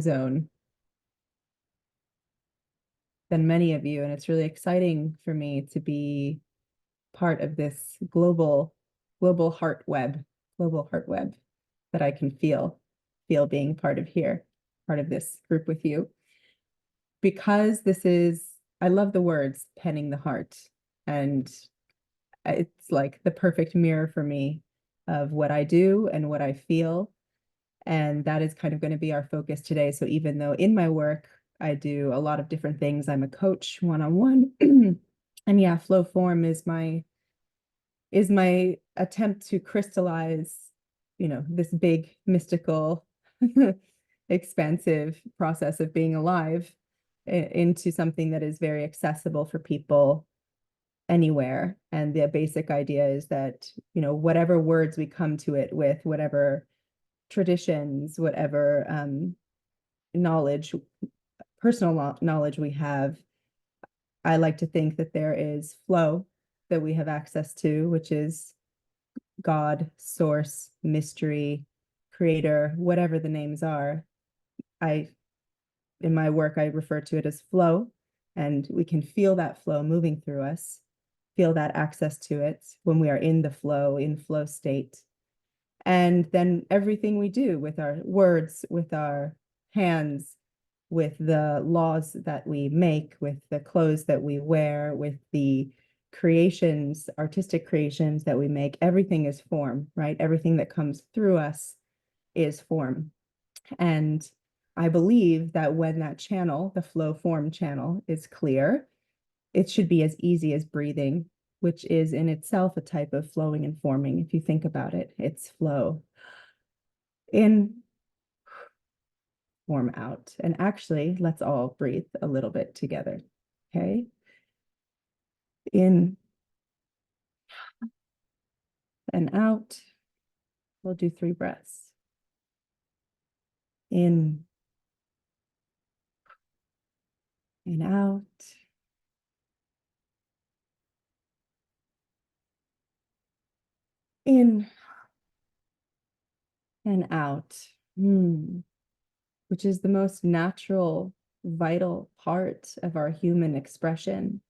zone than many of you. And it's really exciting for me to be part of this global heart web that I can feel being part of here, part of this group with you. Because I love the words penning the heart. And it's like the perfect mirror for me of what I do and what I feel. And that is kind of going to be our focus today. So even though in my work, I do a lot of different things, I'm a coach one-on-one. And yeah, FlowForm is my attempt to crystallize, this big mystical, expansive process of being alive into something that is very accessible for people anywhere. And the basic idea is that, whatever words we come to it with, whatever traditions, whatever knowledge, personal knowledge we have, I like to think that there is flow that we have access to, which is God, source, mystery, creator, whatever the names are. In my work, I refer to it as flow, and we can feel that flow moving through us, feel that access to it when we are in flow state. And then everything we do with our words, with our hands, with the laws that we make, with the clothes that we wear, with the creations, artistic creations that we make, everything is form, right? Everything that comes through us is form. And I believe that when that channel, the FlowForm channel, is clear, it should be as easy as breathing, which is in itself a type of flowing and forming. If you think about it, it's flow in, form out. And actually, let's all breathe a little bit together. Okay. In and out. We'll do 3 breaths. In and out. In and out. Which is the most natural, vital part of our human expression.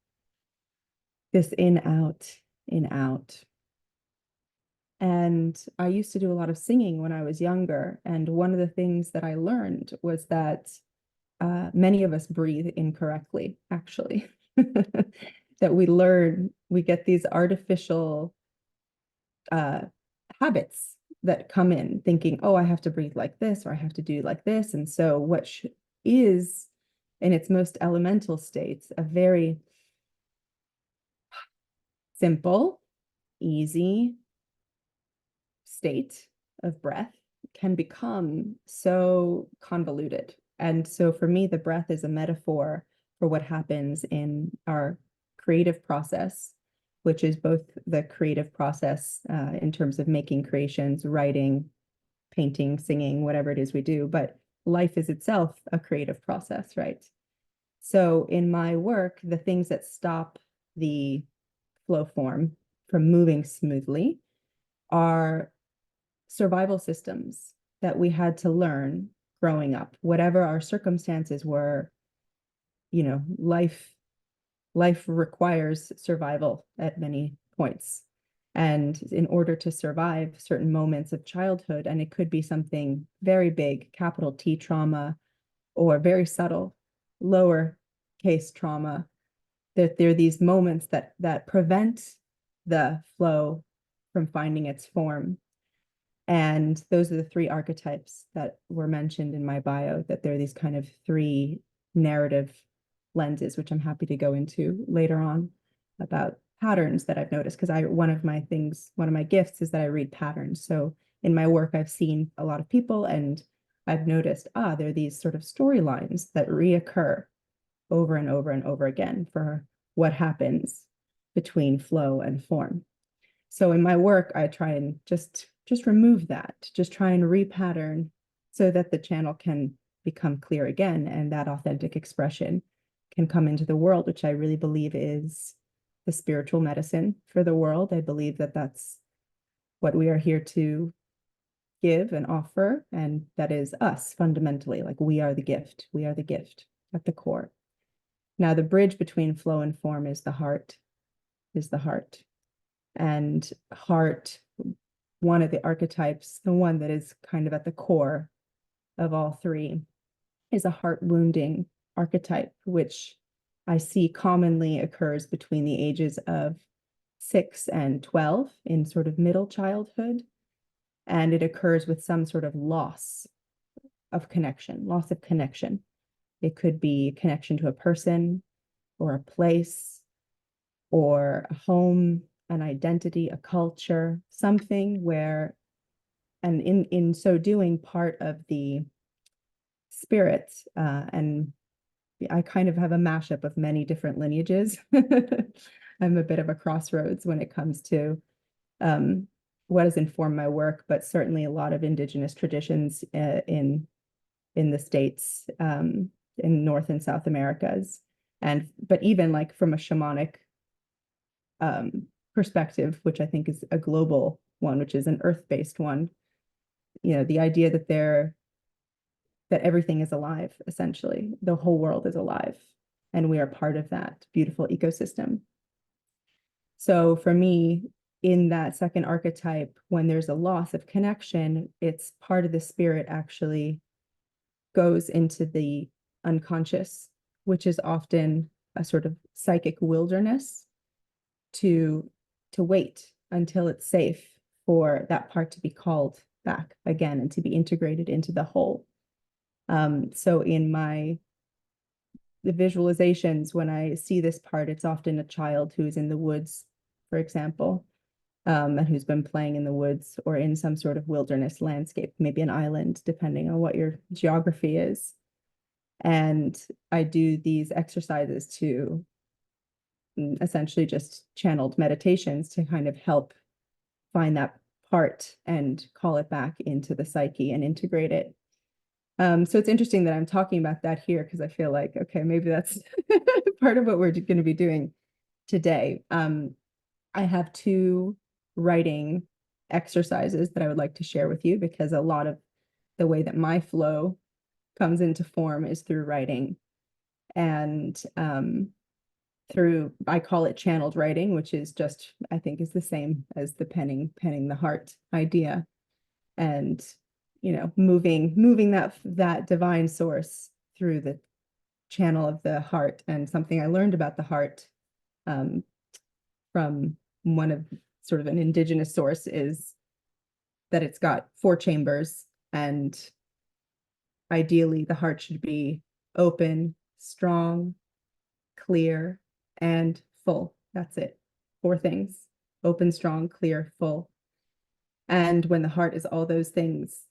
This in, out, in, out. And I used to do a lot of singing when I was younger. And one of the things that I learned was that many of us breathe incorrectly, actually. That we get these artificial habits that come in thinking, oh, I have to breathe like this, or I have to do like this. And so what is in its most elemental states, a very simple, easy state of breath can become so convoluted. And so for me, the breath is a metaphor for what happens in our creative process, which is both the creative process in terms of making creations, writing, painting, singing, whatever it is we do, but life is itself a creative process, right? So in my work, the things that stop the FlowForm from moving smoothly are survival systems that we had to learn growing up, whatever our circumstances were. Life requires survival at many points. And in order to survive certain moments of childhood, and it could be something very big, capital T trauma, or very subtle, lower case trauma, that there are these moments that prevent the flow from finding its form. And those are the 3 archetypes that were mentioned in my bio, that there are these kind of 3 narrative lenses, which I'm happy to go into later on, about patterns that I've noticed. Because one of my gifts is that I read patterns. So in my work, I've seen a lot of people and I've noticed, there are these sort of storylines that reoccur over and over and over again for what happens between flow and form. So in my work, I try and just remove that, just try and repattern so that the channel can become clear again and that authentic expression can come into the world, which I really believe is the spiritual medicine for the world. I believe that that's what we are here to give and offer, and that is us fundamentally. Like we are the gift. We are the gift at the core. Now, the bridge between flow and form is the heart, is the heart. And heart, one of the archetypes, the one that is kind of at the core of all three, is a heart wounding archetype, which I see commonly occurs between the ages of 6 and 12 in sort of middle childhood. And it occurs with some sort of loss of connection, loss of connection. It could be connection to a person or a place or a home, an identity, a culture, something where, and in so doing, part of the spirit, and I kind of have a mashup of many different lineages. I'm a bit of a crossroads when it comes to what has informed my work, but certainly a lot of indigenous traditions in the States, in North and South Americas. But even like from a shamanic perspective, which I think is a global one, which is an earth-based one, the idea that everything is alive, essentially. The whole world is alive, and we are part of that beautiful ecosystem. So for me, in that second archetype, when there's a loss of connection, it's part of the spirit actually goes into the unconscious, which is often a sort of psychic wilderness, to wait until it's safe for that part to be called back again and to be integrated into the whole. So in the visualizations, when I see this part, it's often a child who's in the woods, for example, and who's been playing in the woods or in some sort of wilderness landscape, maybe an island, depending on what your geography is. And I do these exercises to essentially just channeled meditations to kind of help find that part and call it back into the psyche and integrate it. So it's interesting that I'm talking about that here, because I feel like, okay, maybe that's part of what we're going to be doing today. I have 2 writing exercises that I would like to share with you, because a lot of the way that my flow comes into form is through writing, and I call it channeled writing, which is just, I think is the same as the penning the heart idea. And moving that divine source through the channel of the heart. And something I learned about the heart from one of sort of an indigenous source is that it's got 4 chambers, and ideally the heart should be open, strong, clear, and full. That's it. 4 things: open, strong, clear, full. And when the heart is all those things,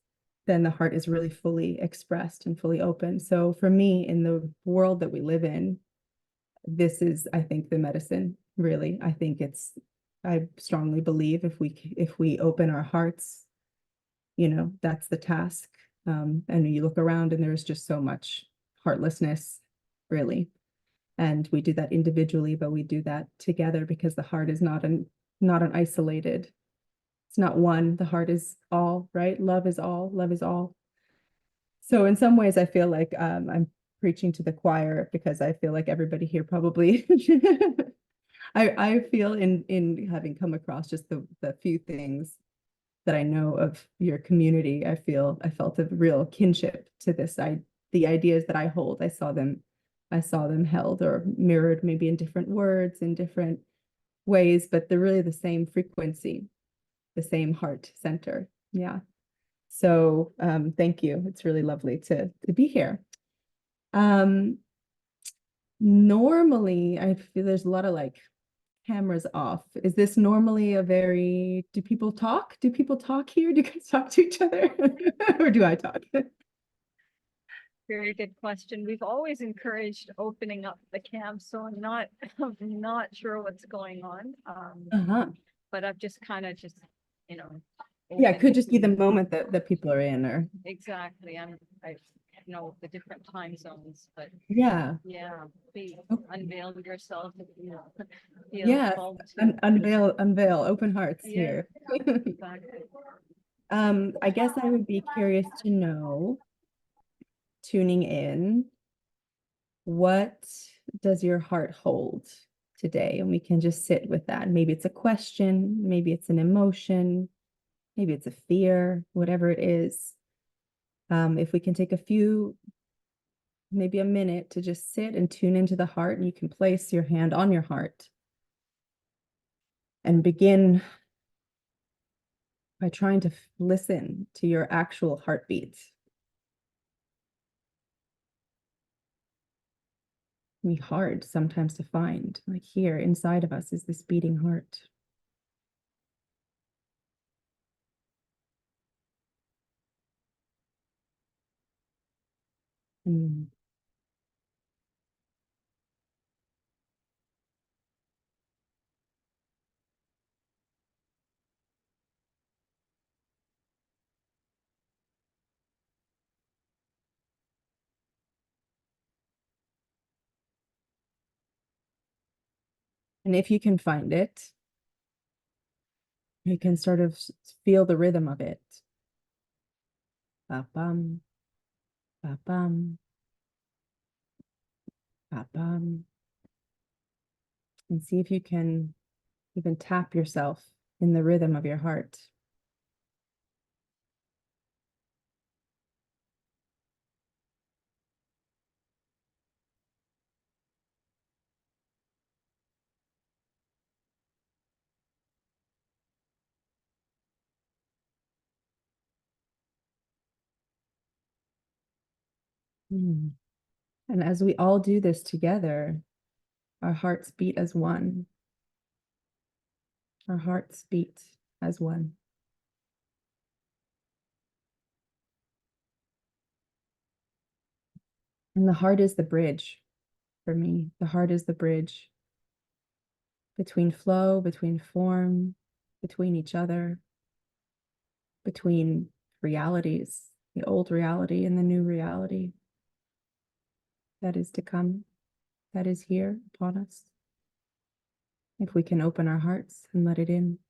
then the heart is really fully expressed and fully open. So for me, in the world that we live in, this is, I think, the medicine, really. I strongly believe if we open our hearts, that's the task. And you look around and there's just so much heartlessness, really. And we do that individually, but we do that together, because the heart is not an isolated. It's not one. The heart is all, right? Love is all. Love is all. So in some ways, I feel like I'm preaching to the choir, because I feel like everybody here probably. I feel in having come across just the few things that I know of your community, I felt a real kinship to the ideas that I hold. I saw them held or mirrored, maybe in different words, in different ways, but they're really the same frequency, the same heart center. Yeah. So thank you. It's really lovely to be here. Normally, I feel there's a lot of like cameras off. Is this normally do people talk? Do people talk here? Do you guys talk to each other? Or do I talk? Very good question. We've always encouraged opening up the cam, so I'm not sure what's going on. But I've just kind of Yeah, it could just be the moment that people are in, or exactly. I know the different time zones, but yeah, please okay. unveil yourself. Yeah, unveil open hearts here. Exactly. I guess I would be curious to know, tuning in, what does your heart hold today? And we can just sit with that. Maybe it's a question, maybe it's an emotion, maybe it's a fear, whatever it is. If we can take maybe a minute to just sit and tune into the heart, and you can place your hand on your heart and begin by trying to listen to your actual heartbeat. It can be hard sometimes to find, like here inside of us is this beating heart. And if you can find it, you can sort of feel the rhythm of it. Ba bum, ba bum, ba bum. And see if you can even tap yourself in the rhythm of your heart. Mm. And as we all do this together, our hearts beat as one. Our hearts beat as one. And the heart is the bridge for me. The heart is the bridge between flow, between form, between each other, between realities, the old reality and the new reality that is to come, that is here upon us. If we can open our hearts and let it in.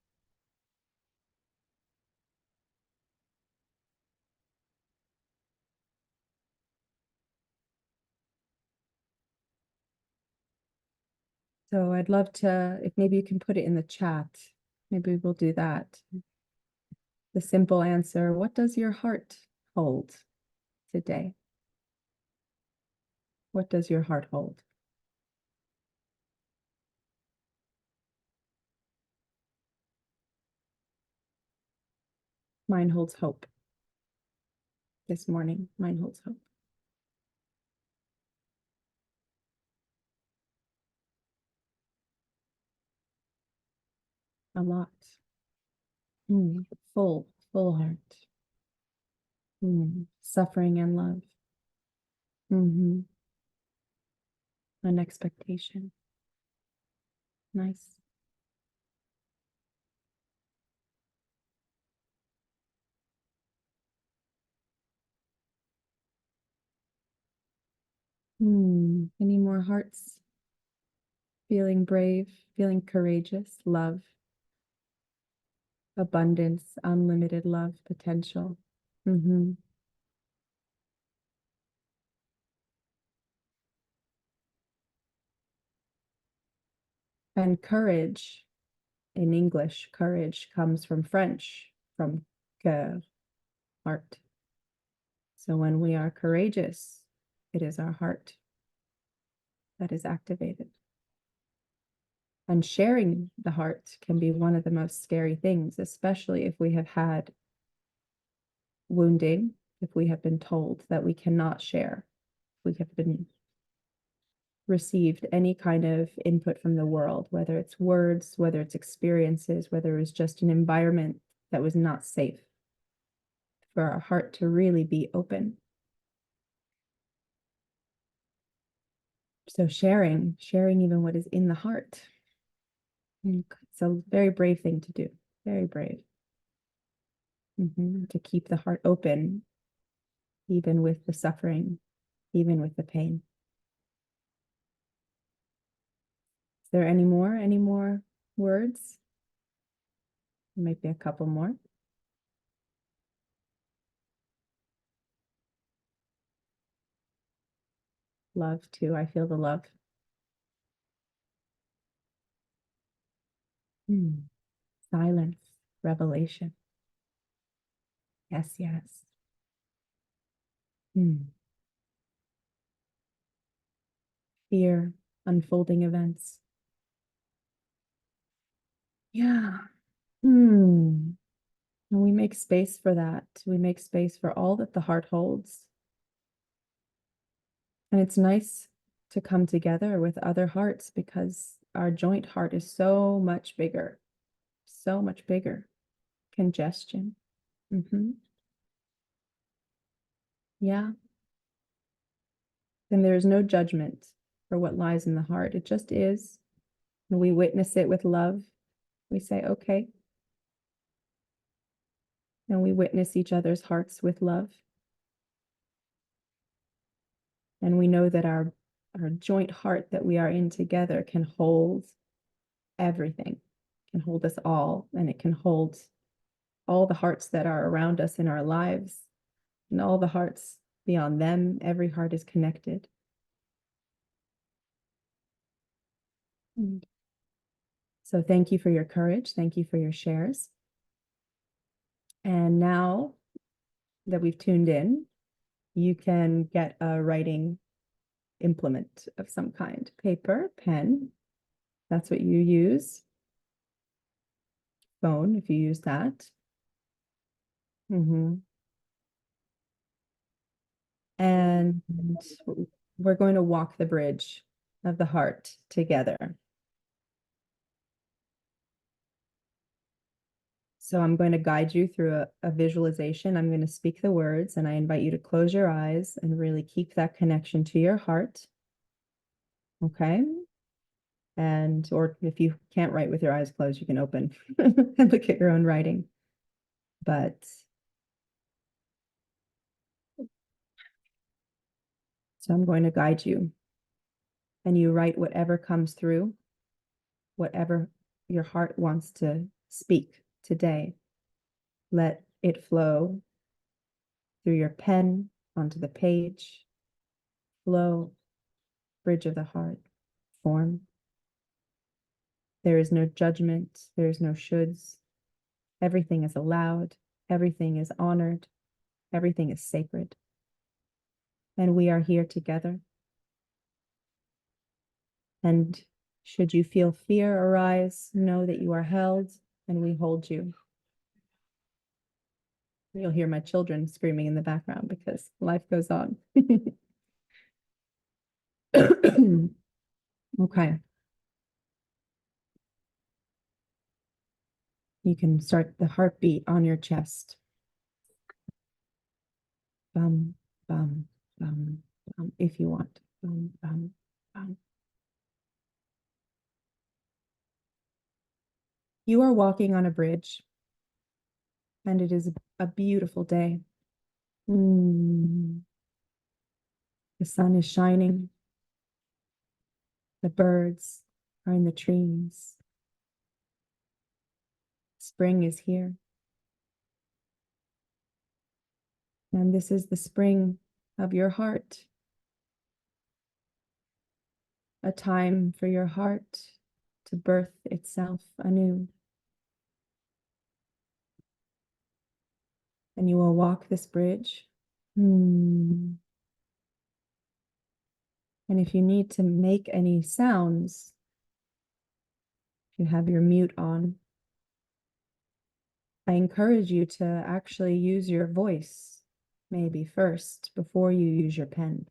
So I'd love to, if maybe you can put it in the chat, maybe we'll do that. The simple answer, what does your heart hold today? What does your heart hold? Mine holds hope. This morning, mine holds hope. A lot. Full heart. Suffering and love. An expectation. Nice. Any more hearts? Feeling brave, feeling courageous, love, abundance, unlimited love, potential. And courage, in English, courage comes from French, from cœur, heart. So when we are courageous, it is our heart that is activated. And sharing the heart can be one of the most scary things, especially if we have had wounding, if we have been told that we cannot share, we have been received any kind of input from the world, whether it's words, whether it's experiences, whether it's just an environment that was not safe for our heart to really be open. So sharing even what is in the heart. It's a very brave thing to do, very brave. To keep the heart open, even with the suffering, even with the pain. Is there any more words? There might be a couple more. Love too. I feel the love. Silence, revelation. Yes, yes. Fear, unfolding events. Yeah. And we make space for that. We make space for all that the heart holds. And it's nice to come together with other hearts because our joint heart is so much bigger, so much bigger. Congestion. Yeah. And there's no judgment for what lies in the heart. It just is. And we witness it with love. We say, okay. And we witness each other's hearts with love. And we know that our joint heart that we are in together can hold everything, can hold us all, and it can hold all the hearts that are around us in our lives and all the hearts beyond them. Every heart is connected. So thank you for your courage. Thank you for your shares. And now that we've tuned in, you can get a writing implement of some kind, paper, pen. That's what you use. Phone, if you use that. And we're going to walk the bridge of the heart together. So I'm going to guide you through a visualization. I'm going to speak the words, and I invite you to close your eyes and really keep that connection to your heart. Okay. And, or if you can't write with your eyes closed, you can open and look at your own writing. But so I'm going to guide you, and you write whatever comes through, whatever your heart wants to speak today. Let it flow through your pen onto the page. Flow, bridge of the heart, form. There is no judgment. There is no shoulds. Everything is allowed. Everything is honored. Everything is sacred. And we are here together. And should you feel fear arise, know that you are held and we hold you. You'll hear my children screaming in the background because life goes on. Okay. You can start the heartbeat on your chest. Bum, bum, bum, bum, if you want. Bum, bum, bum. You are walking on a bridge, and it is a beautiful day. The sun is shining. The birds are in the trees. Spring is here. And this is the spring of your heart. A time for your heart to birth itself anew. And you will walk this bridge. And if you need to make any sounds, you have your mute on. I encourage you to actually use your voice, maybe first, before you use your pen.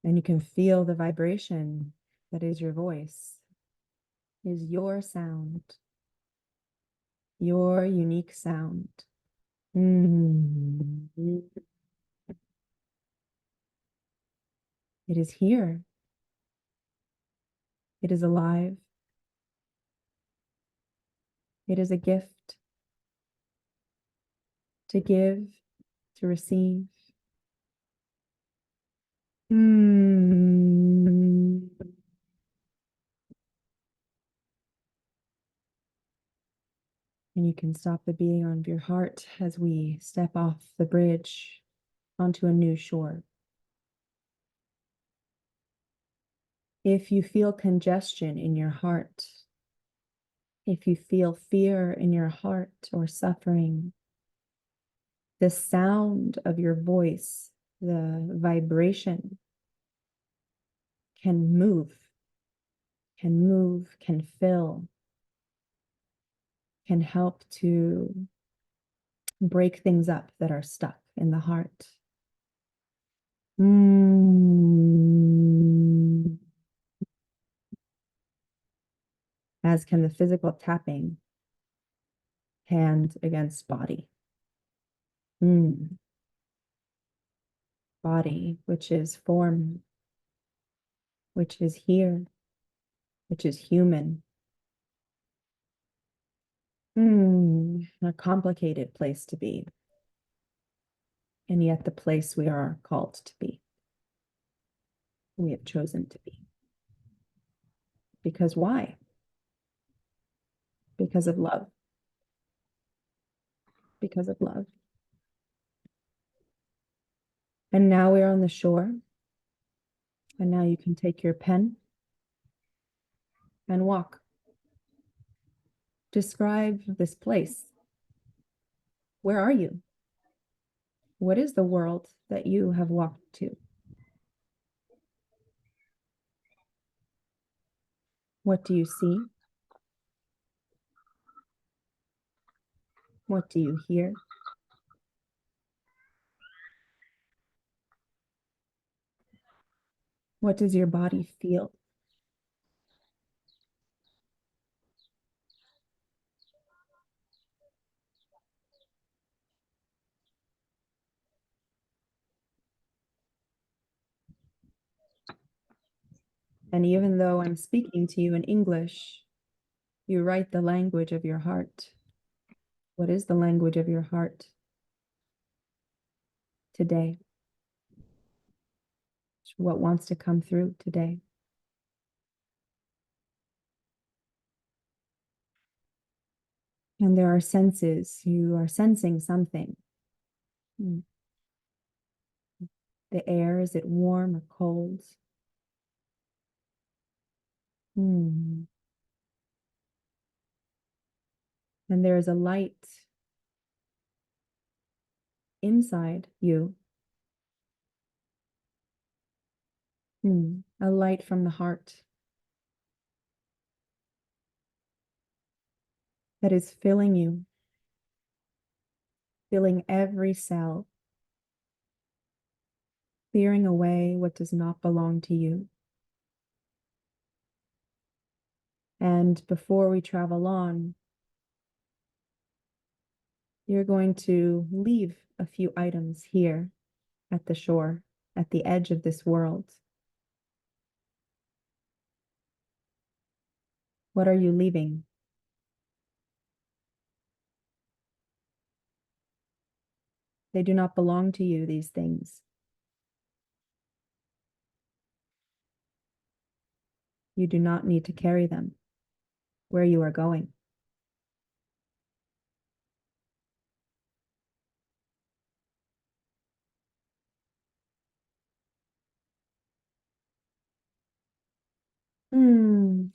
And you can feel the vibration that is your voice, is your sound, your unique sound. It is here. It is alive. It is a gift to give, to receive. Mm. And you can stop the beating of your heart as we step off the bridge onto a new shore. If you feel congestion in your heart, if you feel fear in your heart or suffering, the sound of your voice, the vibration can move, can fill, can help to break things up that are stuck in the heart. As can the physical tapping, hand against body. Body, which is form, which is here, which is human. A complicated place to be. And yet the place we are called to be. We have chosen to be. Because why? Because of love. Because of love. And now we're on the shore. And now you can take your pen and walk. Describe this place. Where are you? What is the world that you have walked to? What do you see? What do you hear? What does your body feel? And even though I'm speaking to you in English, you write the language of your heart. What is the language of your heart today? What wants to come through today? And there are senses. You are sensing something. The air, is it warm or cold? And there is a light inside you. A light from the heart that is filling you, filling every cell, clearing away what does not belong to you. And before we travel on, you're going to leave a few items here at the shore, at the edge of this world. What are you leaving? They do not belong to you, these things. You do not need to carry them where you are going.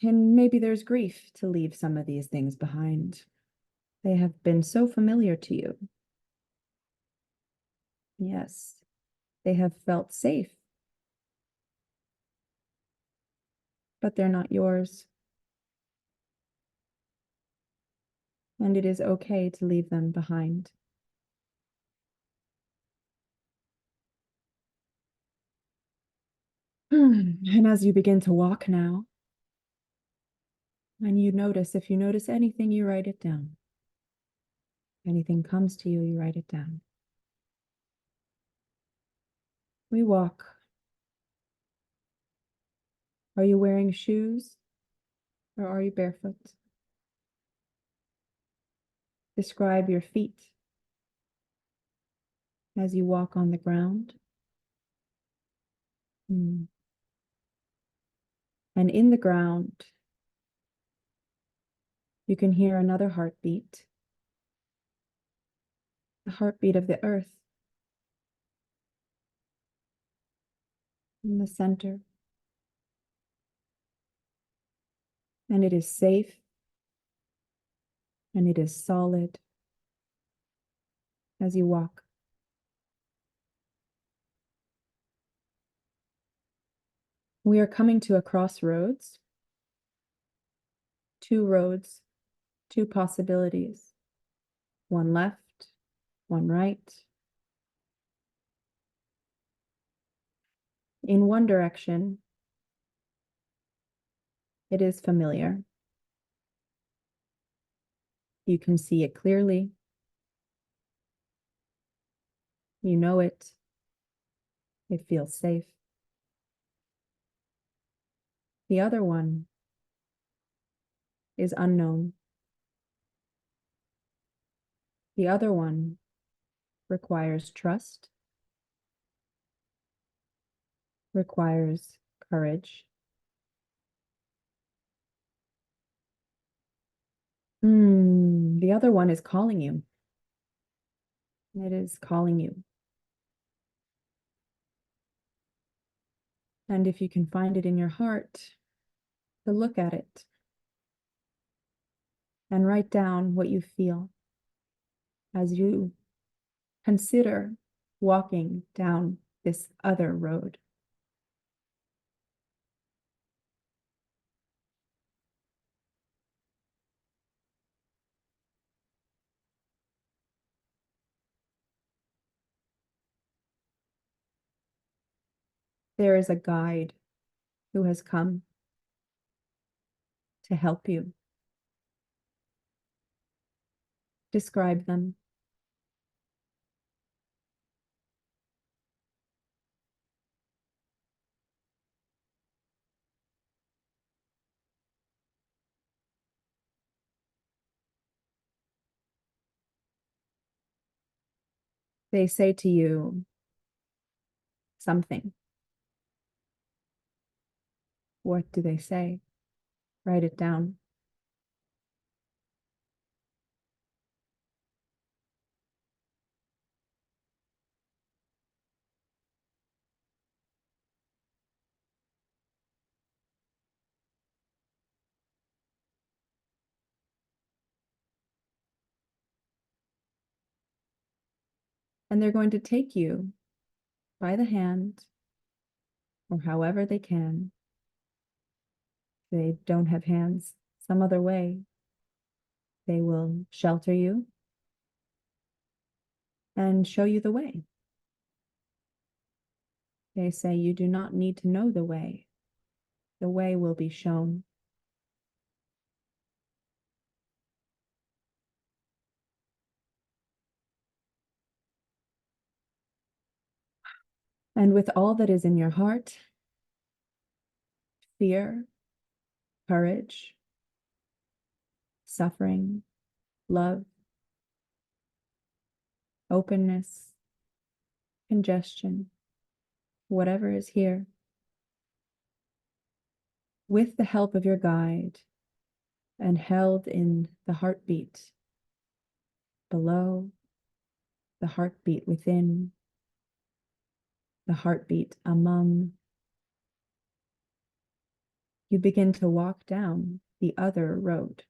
And maybe there's grief to leave some of these things behind. They have been so familiar to you. Yes, they have felt safe, but they're not yours. And it is okay to leave them behind. And as you begin to walk now, and if you notice anything, you write it down. Anything comes to you, you write it down. We walk. Are you wearing shoes or are you barefoot? Describe your feet. as you walk on the ground. And in the ground, you can hear another heartbeat, the heartbeat of the earth in the center. And it is safe, and it is solid as you walk. We are coming to a crossroads, two roads, two possibilities, one left, one right. In one direction, it is familiar. You can see it clearly. You know it. It feels safe. The other one is unknown. The other one requires trust, requires courage. The other one is calling you. It is calling you. And if you can find it in your heart to look at it and write down what you feel as you consider walking down this other road. There is a guide who has come to help you. Describe them. They say to you something. What do they say? Write it down. And they're going to take you by the hand, or however they can. They don't have hands some other way. They will shelter you and show you the way. They say you do not need to know the way. The way will be shown. And with all that is in your heart, fear, courage, suffering, love, openness, congestion, whatever is here, with the help of your guide and held in the heartbeat below, the heartbeat within, the heartbeat among, you begin to walk down the other road,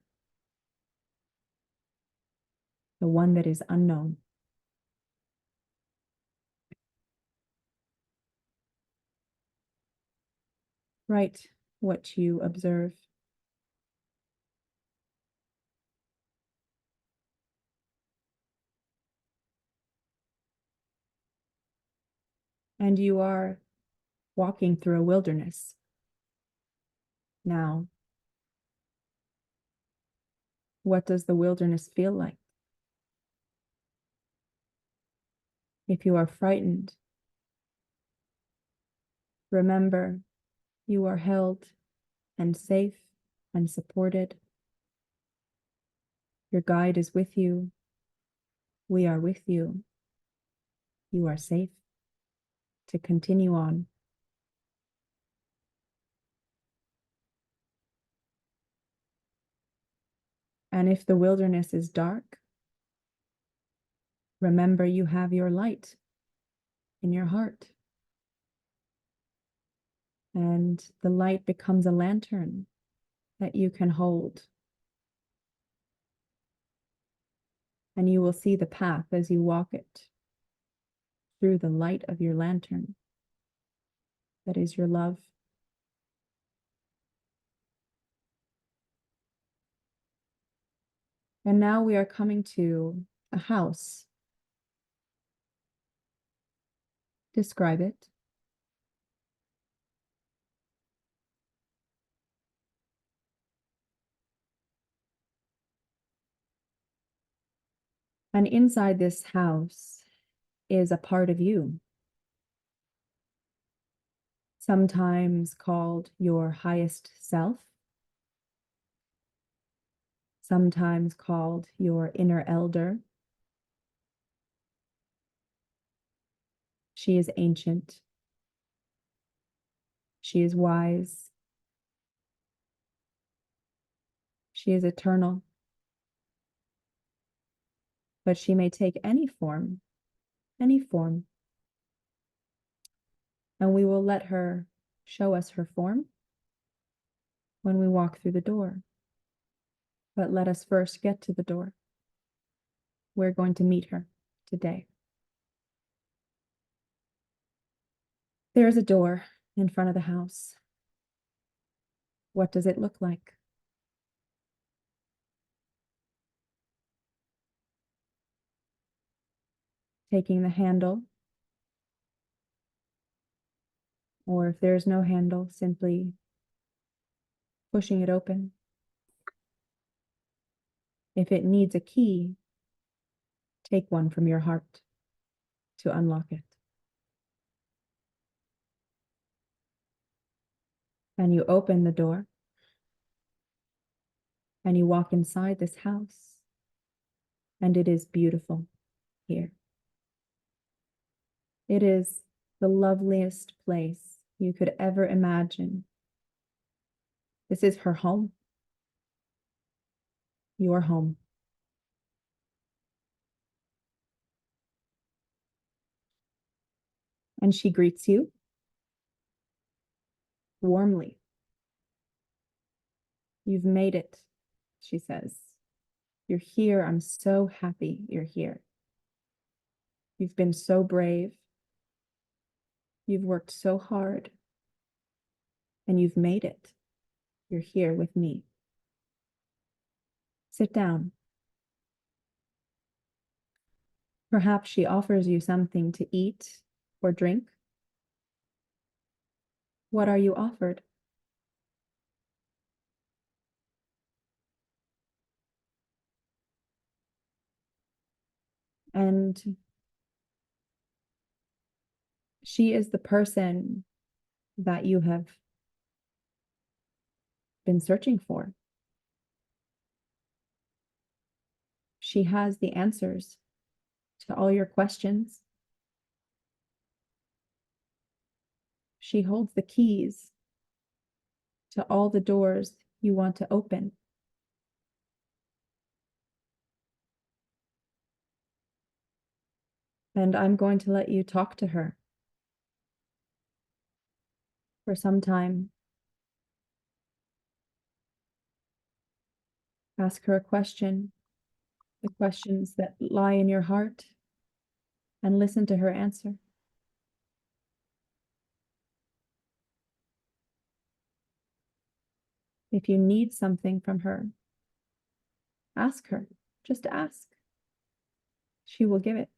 the one that is unknown. Write what you observe. And you are walking through a wilderness now. What does the wilderness feel like? If you are frightened, remember you are held and safe and supported. Your guide is with you. We are with you. You are safe to continue on. And if the wilderness is dark, remember you have your light in your heart. And the light becomes a lantern that you can hold. And you will see the path as you walk it through the light of your lantern. That is your love. And now we are coming to a house. Describe it. And inside this house is a part of you, sometimes called your highest self, sometimes called your inner elder. She is ancient. She is wise. She is eternal. But she may take any form, any form. And we will let her show us her form when we walk through the door. But let us first get to the door. We're going to meet her today. There's a door in front of the house. What does it look like? Taking the handle, or if there's no handle, simply pushing it open. If it needs a key, take one from your heart to unlock it. And you open the door and you walk inside this house, and it is beautiful here. It is the loveliest place you could ever imagine. This is her home, your home. And she greets you warmly. You've made it, she says. You're here. I'm so happy you're here. You've been so brave. You've worked so hard. And you've made it. You're here with me. Sit down. Perhaps she offers you something to eat or drink. What are you offered? And she is the person that you have been searching for. She has the answers to all your questions. She holds the keys to all the doors you want to open. And I'm going to let you talk to her for some time. Ask her a question, the questions that lie in your heart, and listen to her answer. If you need something from her, ask her. Just ask. She will give it.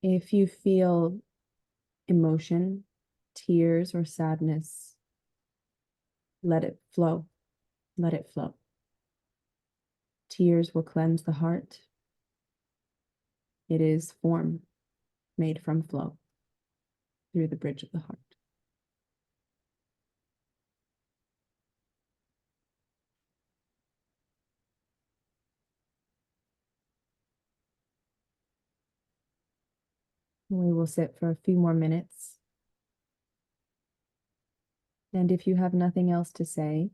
If you feel emotion, tears, or sadness, let it flow. Let it flow. Tears will cleanse the heart. It is form made from flow through the bridge of the heart. We will sit for a few more minutes. And if you have nothing else to say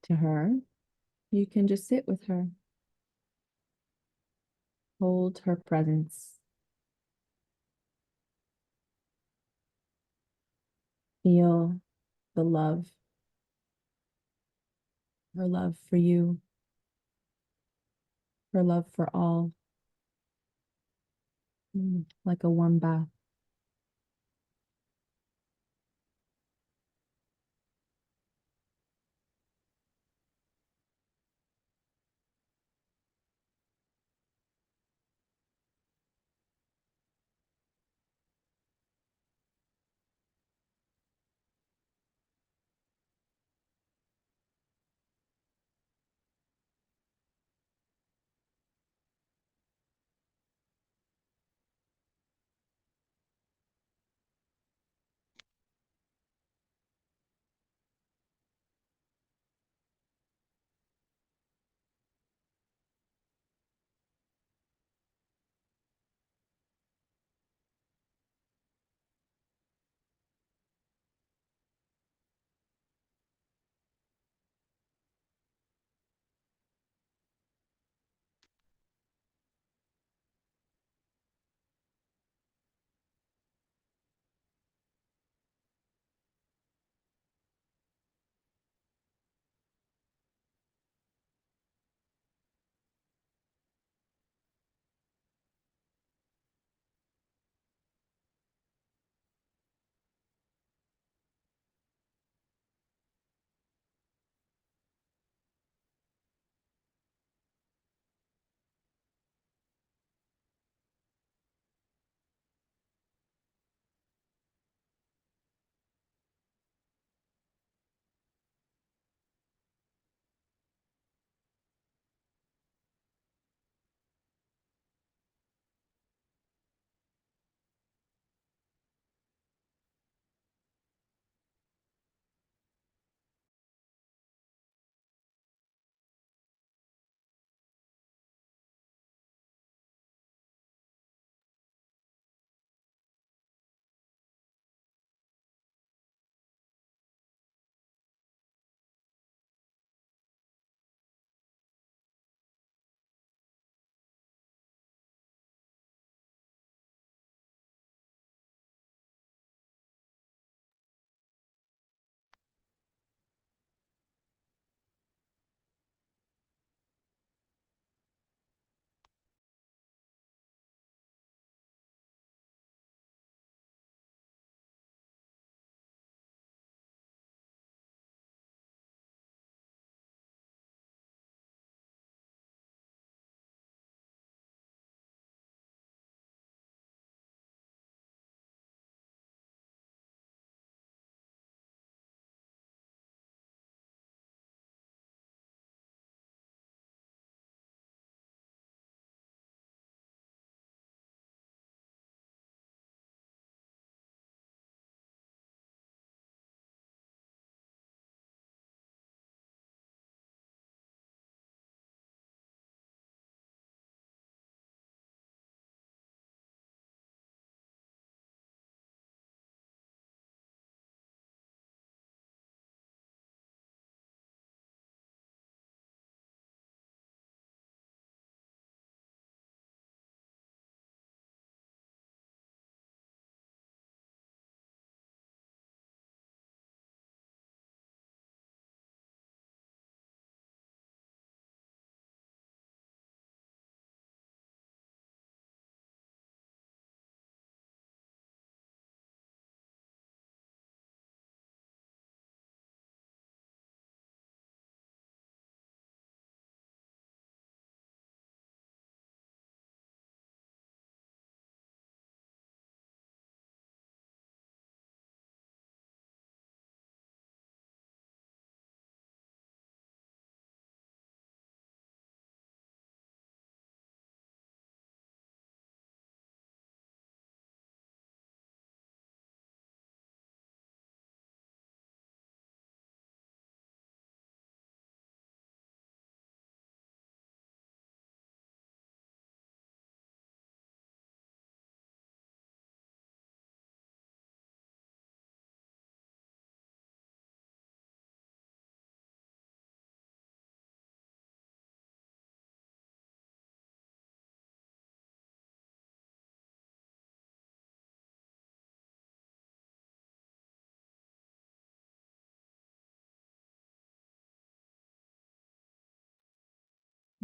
to her, you can just sit with her. Hold her presence. Feel the love, her love for you, her love for all, like a warm bath.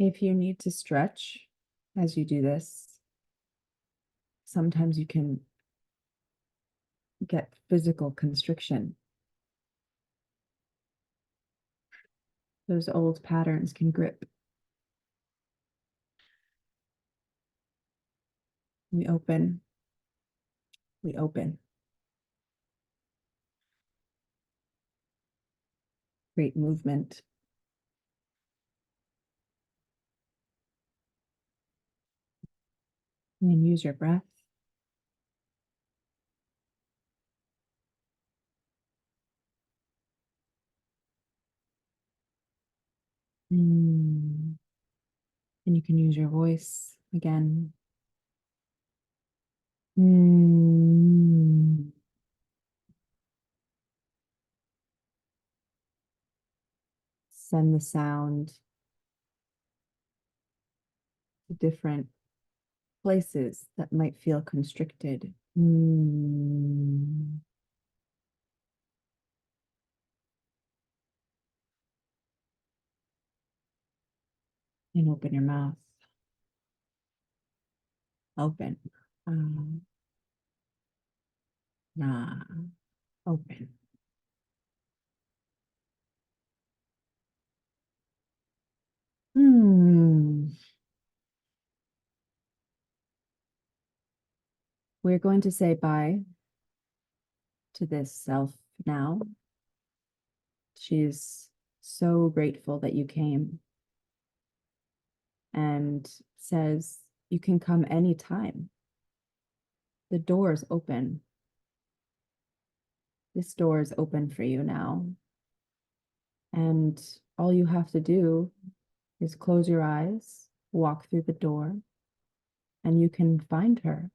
If you need to stretch as you do this, sometimes you can get physical constriction. Those old patterns can grip. We open. We open. Great movement. And use your breath. And you can use your voice again. Send the sound to different places that might feel constricted. And open your mouth. Open. Nah. Open. We're going to say bye to this self now. She's so grateful that you came and says you can come anytime. The door is open. This door is open for you now. And all you have to do is close your eyes, walk through the door, and you can find her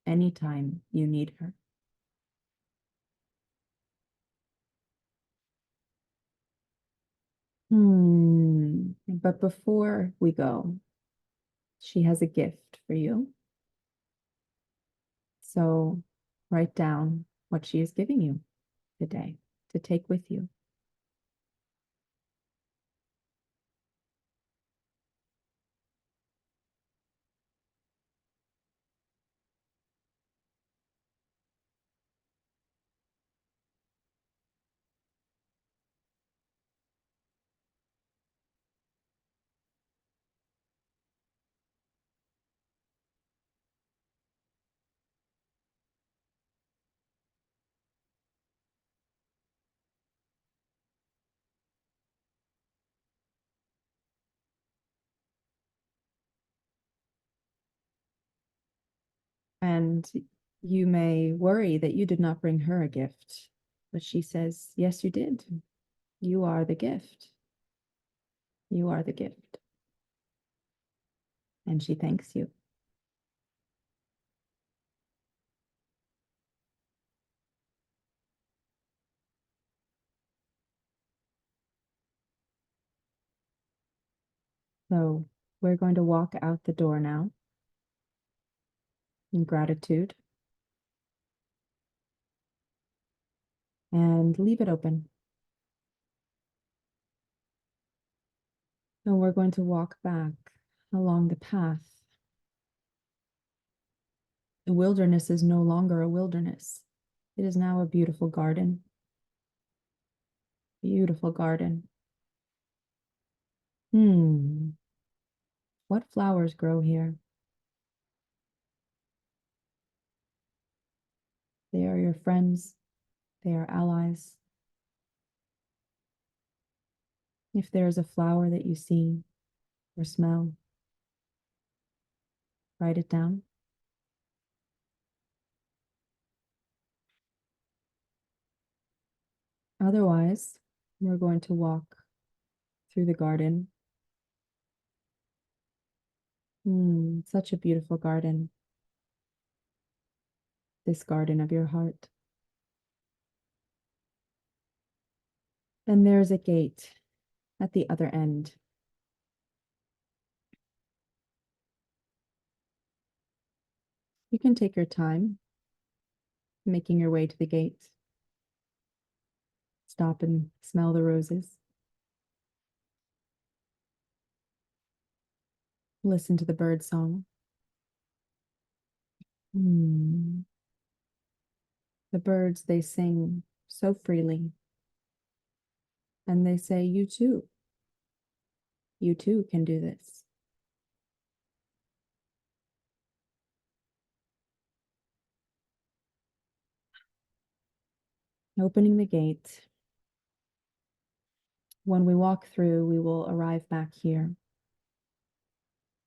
anytime you need her. But before we go, she has a gift for you. So write down what she is giving you today to take with you. And you may worry that you did not bring her a gift, but she says, yes, you did. You are the gift. You are the gift. And she thanks you. So we're going to walk out the door now in gratitude and leave it open. And we're going to walk back along the path. The wilderness is no longer a wilderness. It is now a beautiful garden. Beautiful garden. What flowers grow here? They are your friends. They are allies. If there is a flower that you see or smell, write it down. Otherwise, we're going to walk through the garden. Such a beautiful garden. This garden of your heart. And there's a gate at the other end. You can take your time making your way to the gate. Stop and smell the roses. Listen to the bird song. Hmm. The birds, they sing so freely. And they say, you too can do this. Opening the gate. When we walk through, we will arrive back here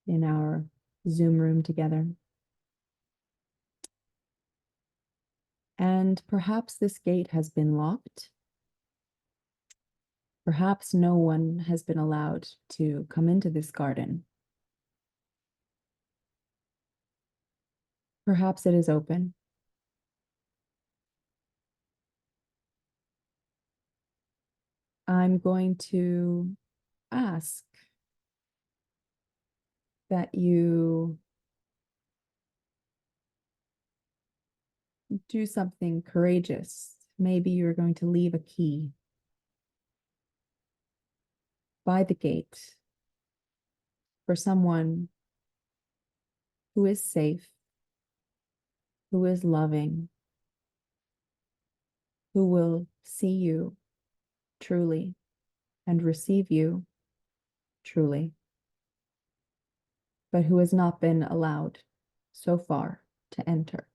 in our Zoom room together. And perhaps this gate has been locked. Perhaps no one has been allowed to come into this garden. Perhaps it is open. I'm going to ask that you do something courageous. Maybe you're going to leave a key by the gate for someone who is safe, who is loving, who will see you truly and receive you truly, but who has not been allowed so far to enter.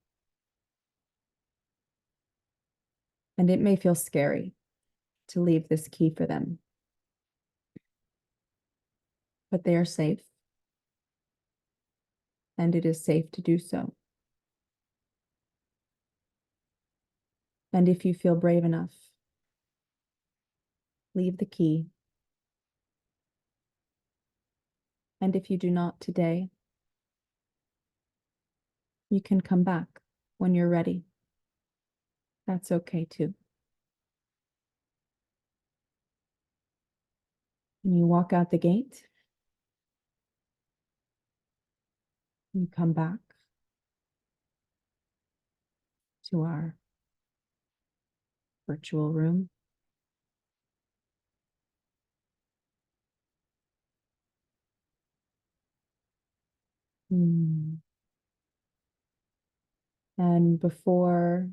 And it may feel scary to leave this key for them, but they are safe, and it is safe to do so. And if you feel brave enough, leave the key. And if you do not today, you can come back when you're ready. That's okay too. And you walk out the gate, you come back to our virtual room. And before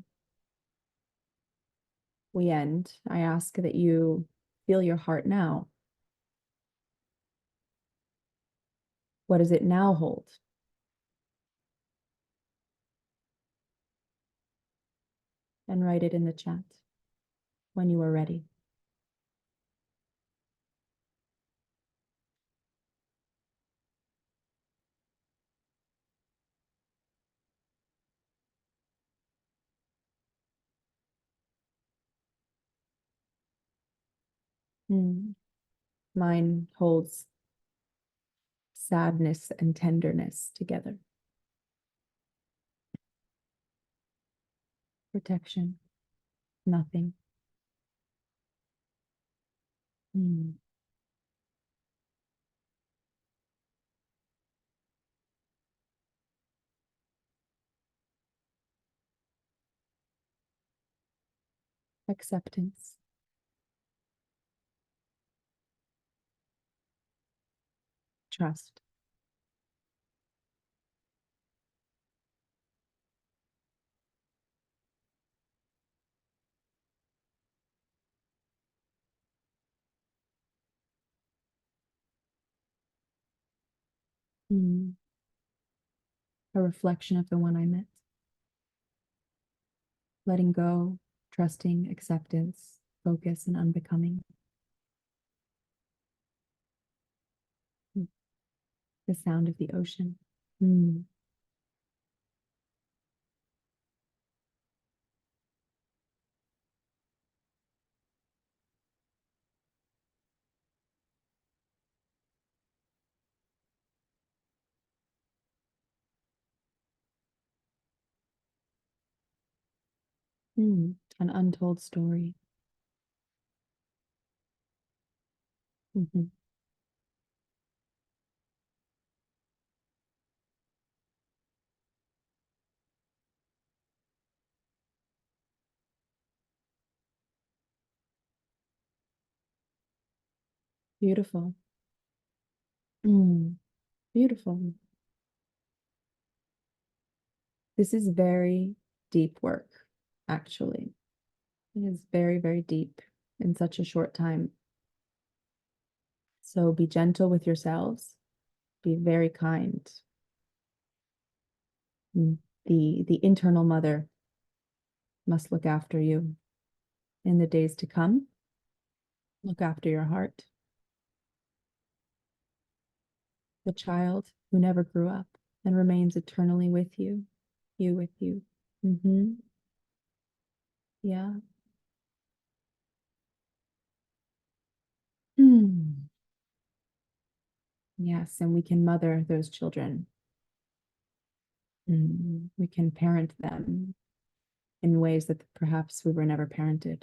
we end, I ask that you feel your heart now. What does it now hold? And write it in the chat when you are ready. Mine holds sadness and tenderness together. Protection, nothing. Acceptance. Trust. A reflection of the one I met. Letting go, trusting, acceptance, focus, and unbecoming. The sound of the ocean. An untold story. Beautiful. Beautiful. This is very deep work, actually. It is very, very deep in such a short time. So be gentle with yourselves. Be very kind. The internal mother must look after you in the days to come. Look after your heart. The child who never grew up and remains eternally with you, you with you. Yeah. Yes, and we can mother those children. We can parent them in ways that perhaps we were never parented.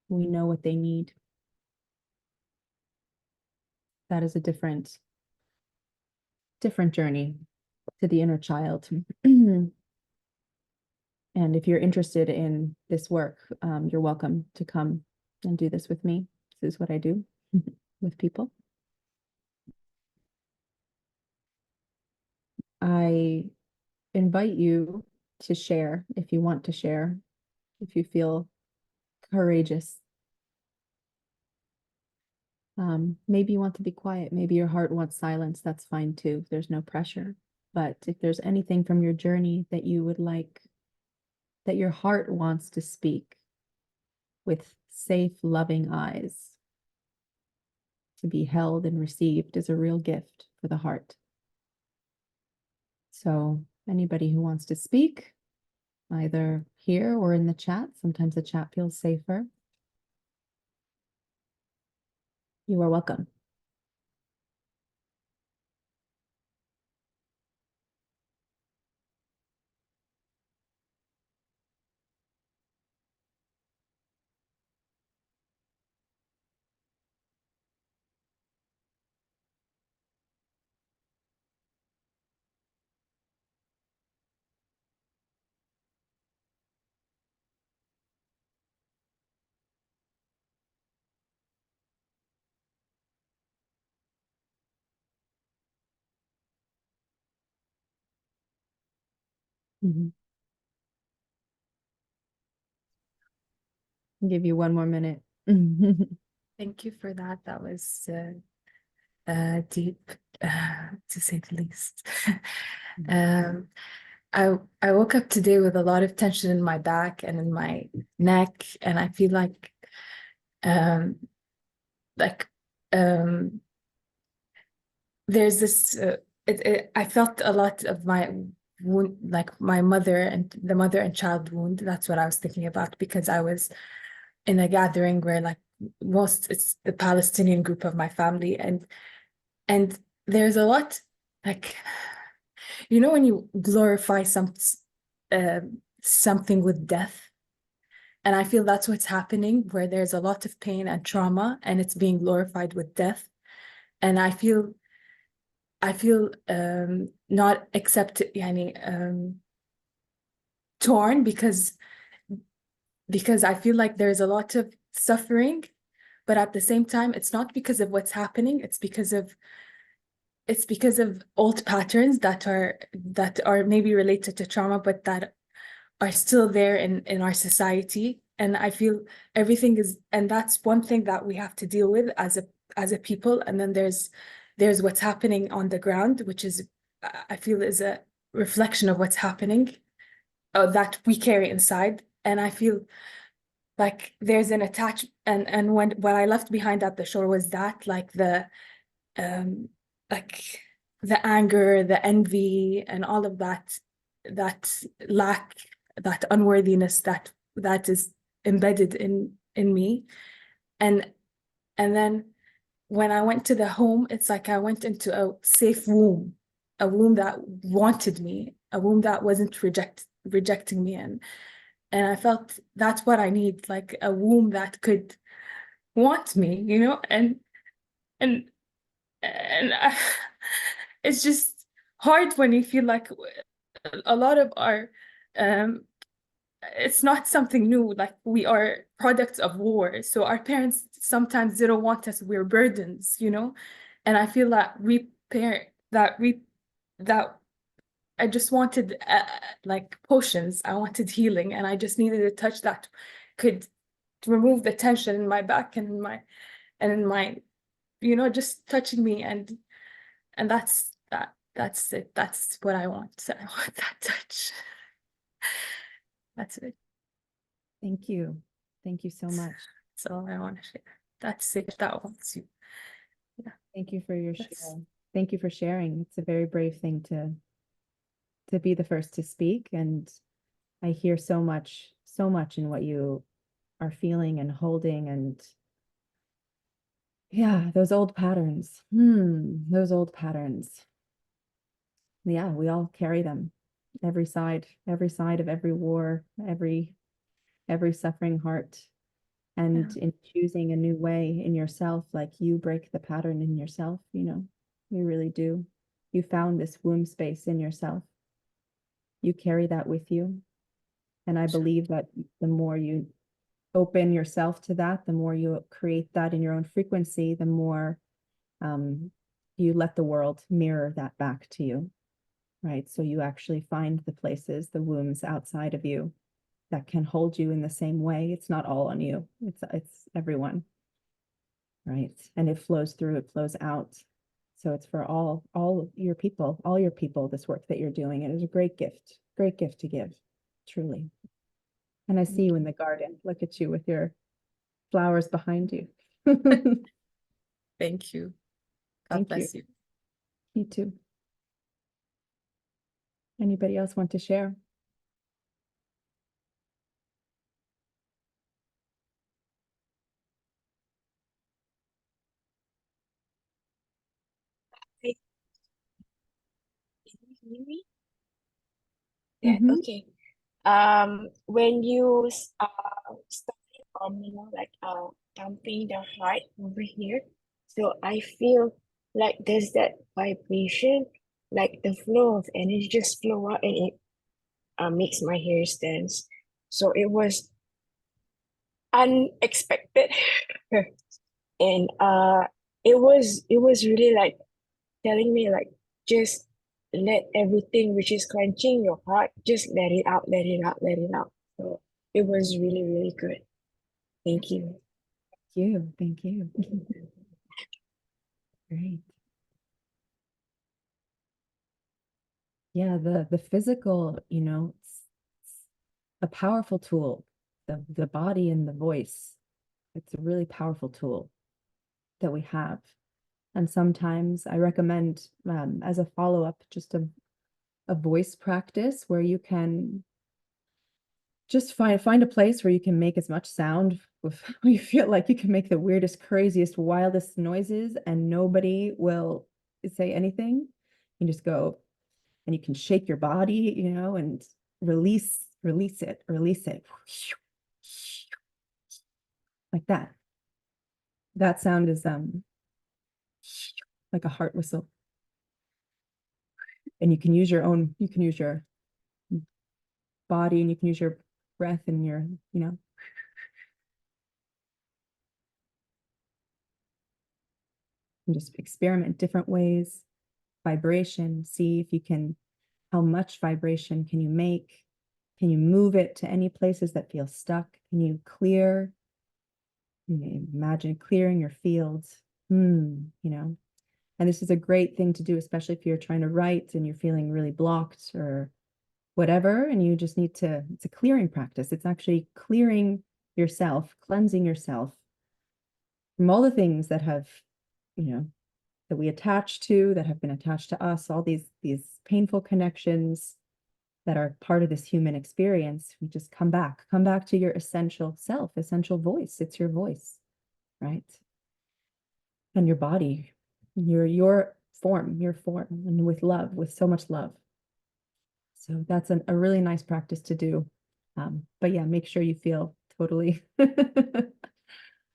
We know what they need. That is a different journey to the inner child. And if you're interested in this work, you're welcome to come and do this with me. This is what I do with people. I invite you to share if you want to share, if you feel courageous. Maybe you want to be quiet. Maybe your heart wants silence. That's fine too. There's no pressure. But if there's anything from your journey that you would like, that your heart wants to speak with safe, loving eyes, to be held and received is a real gift for the heart. So anybody who wants to speak, either here or in the chat, sometimes the chat feels safer, you are welcome. I'll give you one more minute. Thank you for that. That was deep, to say the least. I woke up today with a lot of tension in my back and in my neck, and I feel like there's this. I felt a lot of my wound, like my mother and the mother and child wound. That's what I was thinking about, because I was in a gathering where, like, it's the Palestinian group of my family, and there's a lot, like, you know, when you glorify something with death, and I feel that's what's happening, where there's a lot of pain and trauma, and it's being glorified with death, and I feel not accepted, torn, because I feel like there's a lot of suffering, but at the same time, it's not because of what's happening. It's because of old patterns that are maybe related to trauma, but that are still there in our society. And I feel and that's one thing that we have to deal with as a people. And then there's what's happening on the ground, which is, I feel, is a reflection of what's happening, that we carry inside. And I feel like there's an attachment, and what I left behind at the shore was that, like, the anger, the envy, and all of that lack, that unworthiness that is embedded in me. And then when I went to the home, it's like I went into a safe womb, a womb that wanted me, a womb that wasn't rejecting me. And I felt that's what I need, like a womb that could want me, and it's just hard when you feel like a lot of our, it's not something new, like we are products of war. So our parents sometimes didn't want us, we're burdens, And I feel that that I just wanted like potions. I wanted healing, and I just needed a touch that could remove the tension in my back and in my, you know, just touching me, and that's it. That's what I want. I want that touch. That's it. Thank you. Thank you so much. That's all I want to share. That's it. That wants you. Yeah. Thank you for your share. Thank you for sharing. It's a very brave thing to be the first to speak. And I hear so much in what you are feeling and holding. And yeah, those old patterns. Those old patterns. Yeah, we all carry them. Every side of every war, every suffering heart. And in choosing a new way in yourself, like you break the pattern in yourself, you know, you really do. You found this womb space in yourself. You carry that with you. And I believe that the more you open yourself to that, the more you create that in your own frequency, the more you let the world mirror that back to you, right? So you actually find the places, the wombs outside of you that can hold you in the same way. It's not all on you. It's everyone, right? And it flows through, it flows out. So it's for all your people, this work that you're doing. It is a great gift to give, truly. And I see you in the garden. Look at you with your flowers behind you. Thank you. God bless you. Me too. Anybody else want to share? Can you hear me? Yeah, okay. When you started like pumping the heart over here, so I feel like there's that vibration, like the flow of energy just flow out, and it makes my hair stand. So it was unexpected, and it was really like telling me like just let everything which is clenching your heart, just let it out, let it out, let it out. So it was really, really good. Thank you. Thank you. Great. Yeah, the physical, you know, it's a powerful tool. The body and the voice, it's a really powerful tool that we have. And sometimes I recommend as a follow-up, just a voice practice where you can just find a place where you can make as much sound with you feel like you can make the weirdest, craziest, wildest noises and nobody will say anything. You just go and you can shake your body, you know, and release it like that. That sound is like a heart whistle. And you can use your body, and you can use your breath and your, you know, and just experiment different ways. Vibration, see if you can, how much vibration can you make? Can you move it to any places that feel stuck? Can you clear? Imagine clearing your fields, you know. And this is a great thing to do, especially if you're trying to write and you're feeling really blocked or whatever, and you just need to, it's a clearing practice. It's actually clearing yourself, cleansing yourself from all the things that have, you know, that we attach to, that have been attached to us, all these painful connections that are part of this human experience. We just come back to your essential self, essential voice. It's your voice, right? And your body, your form, and with love, with so much love. So that's a really nice practice to do. But yeah, make sure you feel totally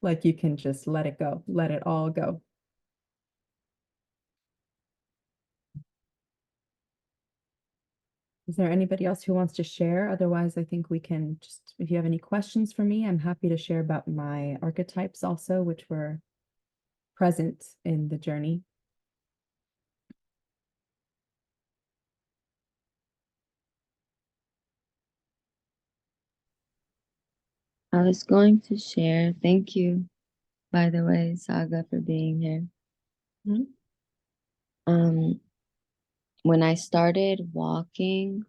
like you can just let it go, let it all go. Is there anybody else who wants to share? Otherwise, I think we can just, if you have any questions for me, I'm happy to share about my archetypes also, which were present in the journey. I was going to share, thank you, by the way, Saga, for being here. When I started walking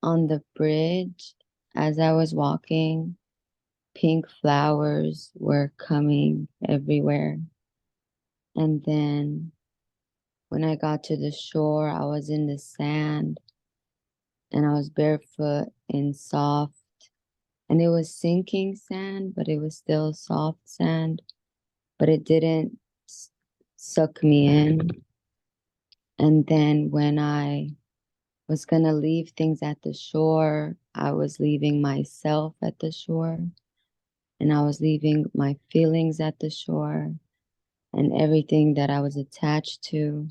on the bridge, as I was walking, pink flowers were coming everywhere. And then when I got to the shore, I was in the sand and I was barefoot in soft, and it was sinking sand, but it was still soft sand, but it didn't suck me in. And then when I was gonna leave things at the shore, I was leaving myself at the shore, and I was leaving my feelings at the shore and everything that I was attached to,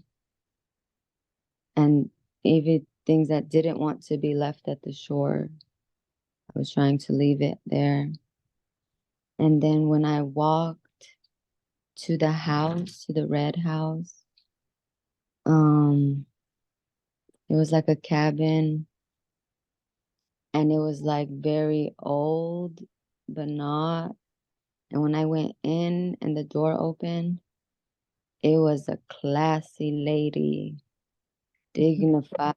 and even things that didn't want to be left at the shore. I was trying to leave it there. And then when I walked to the house, to the red house, it was like a cabin, and it was like very old, but not. And when I went in and the door opened, it was a classy lady, dignified.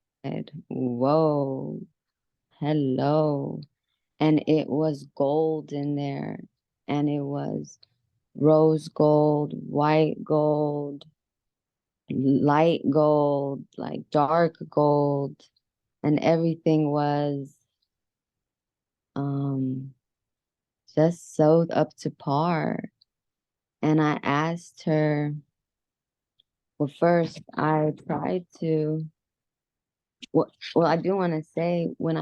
Whoa, hello. And it was gold in there, and it was rose gold, white gold, light gold, like dark gold, and everything was just so up to par. And I asked her, well, first I tried to, well, I do want to say, when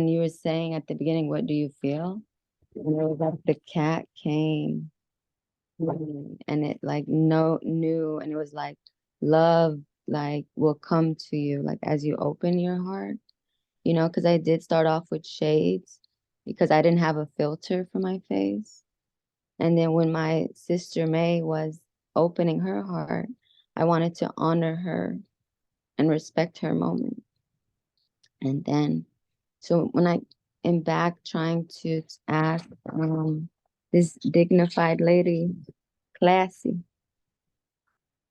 you were saying at the beginning, what do you feel? And it was like the cat came and it like knew, and it was like love like will come to you like as you open your heart, because I did start off with shades because I didn't have a filter for my face. And then when my sister May was opening her heart, I wanted to honor her and respect her moment. And then so when I am back trying to ask this dignified lady, classy,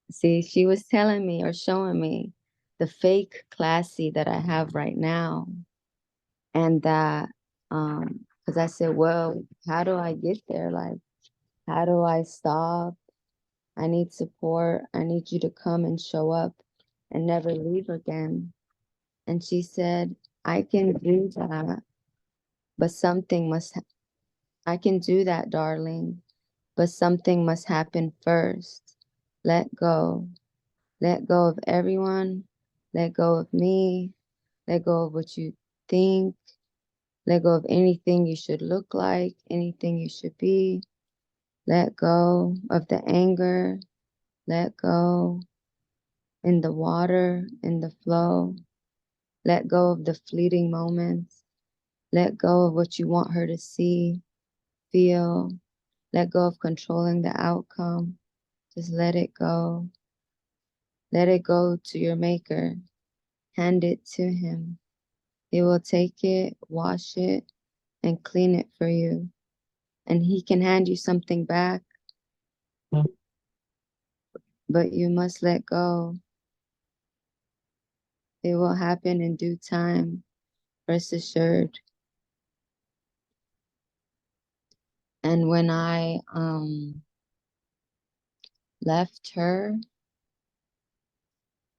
see, she was telling me or showing me the fake classy that I have right now. And that, because I said, well, how do I get there? Like, how do I stop? I need support. I need you to come and show up and never leave again. And she said, I can do that, but I can do that, darling, but something must happen first. Let go. Let go of everyone. Let go of me. Let go of what you think. Let go of anything you should look like, anything you should be. Let go of the anger. Let go in the water, in the flow. Let go of the fleeting moments. Let go of what you want her to see, feel. Let go of controlling the outcome. Just let it go. Let it go to your maker. Hand it to him. He will take it, wash it, and clean it for you. And he can hand you something back, but you must let go. It will happen in due time, rest assured. And when I left her,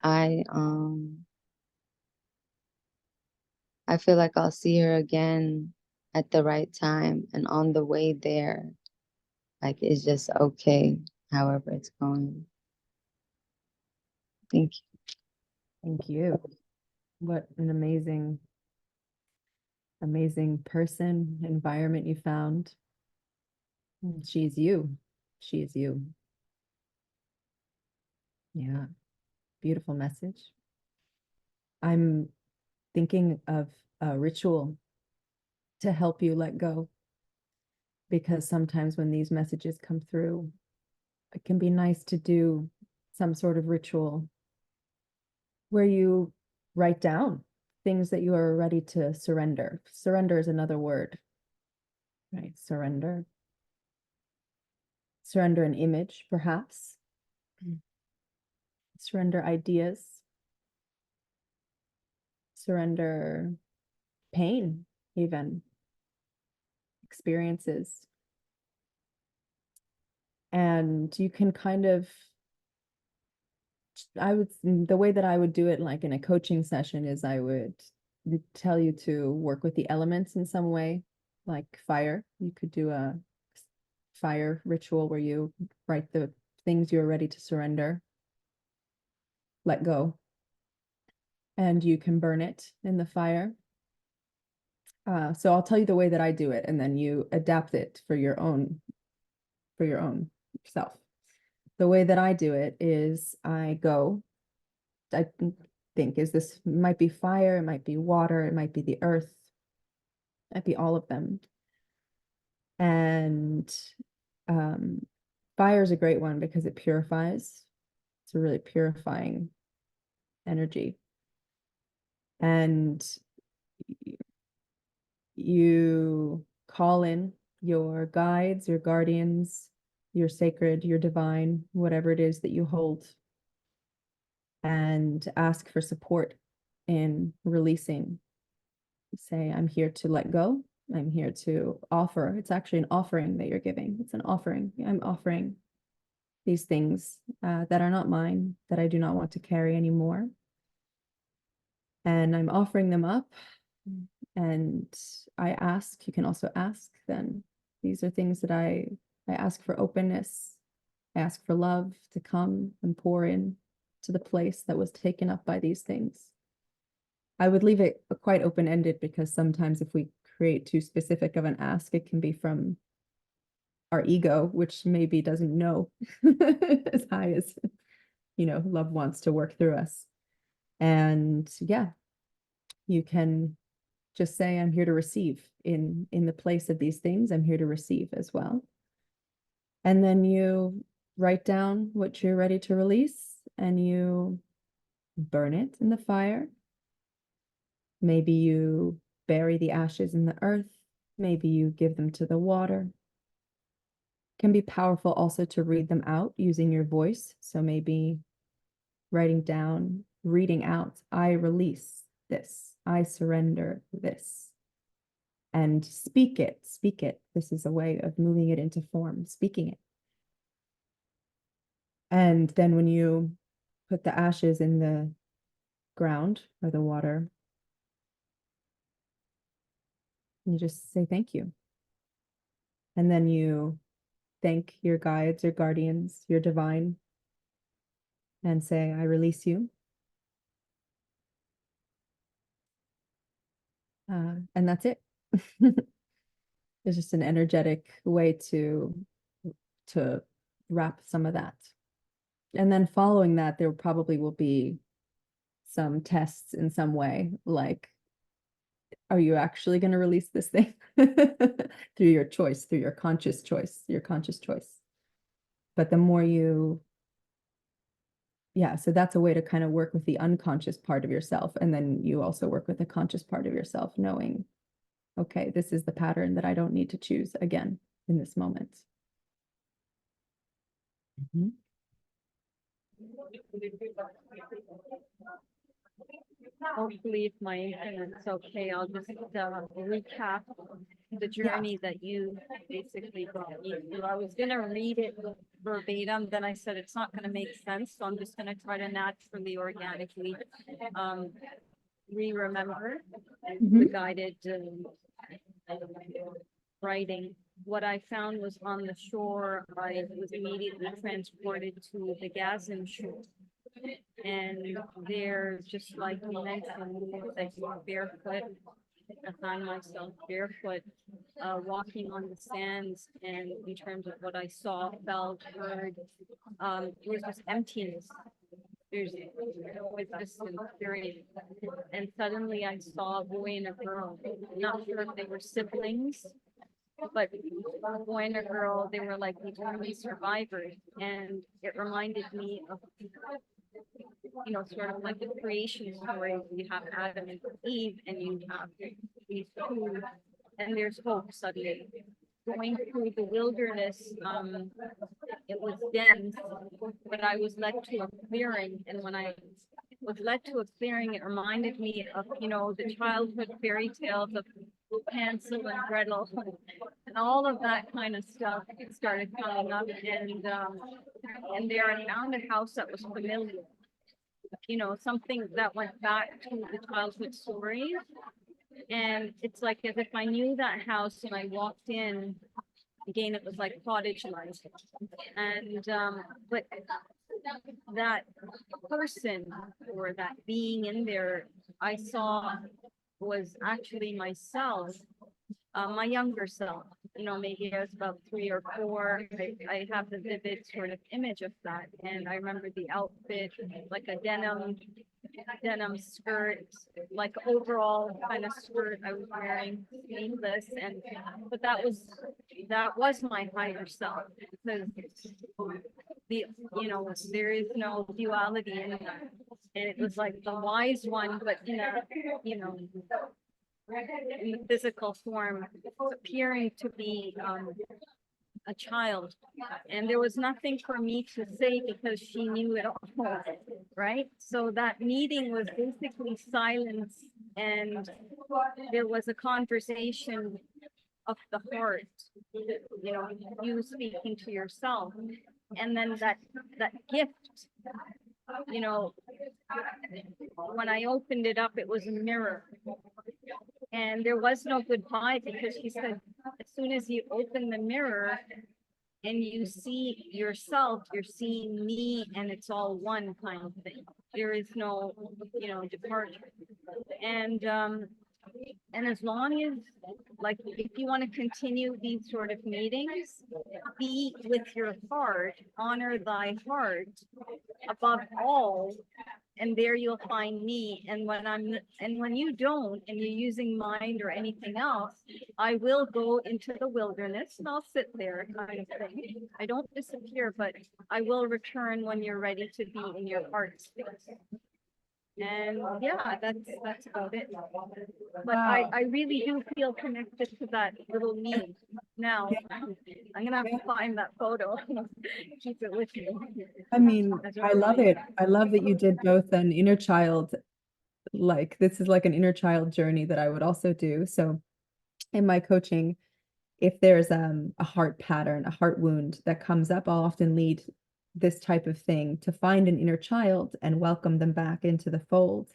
I feel like I'll see her again at the right time, and on the way there, like it's just okay, however it's going. Thank you. Thank you. What an amazing, amazing person, environment you found. She's you. She is you. Yeah. Beautiful message. I'm thinking of a ritual to help you let go, because sometimes when these messages come through, it can be nice to do some sort of ritual where you write down things that you are ready to surrender. Surrender is another word right? Surrender. Surrender an image, perhaps. Surrender ideas. Surrender pain, even experiences. And you can kind of, the way that I would do it, like in a coaching session, is I would tell you to work with the elements in some way, like fire. You could do a fire ritual where you write the things you're ready to surrender, let go, and you can burn it in the fire. So I'll tell you the way that I do it, and then you adapt it for your own self. The way that I do it is I think is this might be fire, it might be water, it might be the earth, it might be all of them. And fire is a great one because it purifies. It's a really purifying energy. And you call in your guides, your guardians, your sacred, your divine, whatever it is that you hold, and ask for support in releasing. Say, I'm here to let go. I'm here to offer. It's actually an offering that you're giving. It's an offering. I'm offering these things that are not mine, that I do not want to carry anymore. And I'm offering them up. And I ask, you can also ask then. These are things that I ask for openness. I ask for love to come and pour in to the place that was taken up by these things. I would leave it quite open-ended because sometimes if we create too specific of an ask, it can be from our ego, which maybe doesn't know as high as, love wants to work through us. And yeah, you can just say, I'm here to receive in the place of these things. I'm here to receive as well. And then you write down what you're ready to release and you burn it in the fire. Maybe you bury the ashes in the earth. Maybe you give them to the water. It can be powerful also to read them out using your voice. So maybe writing down, reading out, I release this. I surrender this. And speak it, speak it. This is a way of moving it into form, speaking it. And then when you put the ashes in the ground or the water, you just say thank you. And then you thank your guides, your guardians, your divine, and say, I release you. And that's it. It's just an energetic way to wrap some of that. And then following that, there probably will be some tests in some way, like, are you actually going to release this thing through your choice, through your conscious choice, But the more so that's a way to kind of work with the unconscious part of yourself. And then you also work with the conscious part of yourself, knowing, okay, this is the pattern that I don't need to choose again in this moment. Mm-hmm. Hopefully, if my internet's okay, I'll just recap the journey that you basically brought me through. I was going to read it verbatim, then I said it's not going to make sense, so I'm just going to try to naturally, organically remember the guided writing. What I found was on the shore, I was immediately transported to the Gazim shore. And there, just like you mentioned, that you were barefoot, I found myself barefoot, walking on the sands, and in terms of what I saw, felt, heard, there was this emptiness. There's this experience. And suddenly I saw a boy and a girl. I'm not sure if they were siblings, but a boy and a girl, they were like the only survivors. And it reminded me of, sort of like the creation story. You have Adam and Eve, and you have these two, and there's hope suddenly. going through the wilderness, it was dense, but I was led to a clearing. And when I was led to a clearing, it reminded me of, you know, the childhood fairy tales of Hansel and Gretel and all of that kind of stuff started coming up. And there I found a house that was familiar, you know, something that went back to the childhood stories. And it's like as if I knew that house and I walked in, again, it was like cottage life. And but that person or that being in there I saw was actually myself, my younger self. You know, maybe I was about 3 or 4. I have the vivid sort of image of that. And I remember the outfit, like a denim skirt, like overall kind of skirt I was wearing, sleeveless. And but that was my higher self, because the, you know, there is no duality in that. And it was like the wise one, but in a, you know, in the physical form, appearing to be a child. And there was nothing for me to say because she knew it all, right? So that meeting was basically silence, and there was a conversation of the heart, you know, you speaking to yourself. And then that gift, you know, when I opened it up, it was a mirror. And there was no goodbye, because she said, as soon as you open the mirror and you see yourself, you're seeing me, and it's all one kind of thing. There is no, you know, departure. And as long as, like, if you want to continue these sort of meetings, be with your heart, honor thy heart above all, and there you'll find me. And when you don't, and you're using mind or anything else, I will go into the wilderness and I'll sit there, kind of thing. I don't disappear, but I will return when you're ready to be in your heart space. And yeah, that's about it. But Wow. I really do feel connected to that little me now. I'm gonna have to find that photo. Keep it with me. I mean, I love it. I love that you did both an inner child, like this is like an inner child journey that I would also do. So in my coaching, if there's a heart pattern, a heart wound that comes up, I'll often lead this type of thing to find an inner child and welcome them back into the fold.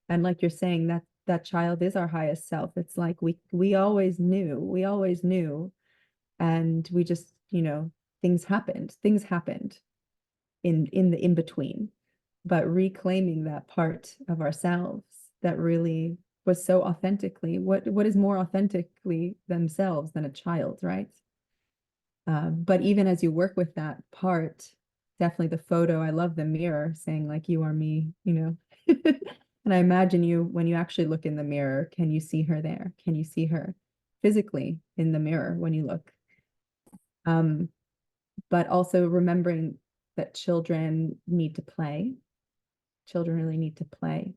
And like you're saying, that child is our highest self. It's like we always knew, and we just, you know, things happened in the in between. But reclaiming that part of ourselves that really was so authentically, what is more authentically themselves than a child, right? But even as you work with that part, definitely the photo, I love the mirror saying like, you are me, you know. And I imagine you, when you actually look in the mirror, can you see her there? Can you see her physically in the mirror when you look? But also remembering that children need to play. Children really need to play.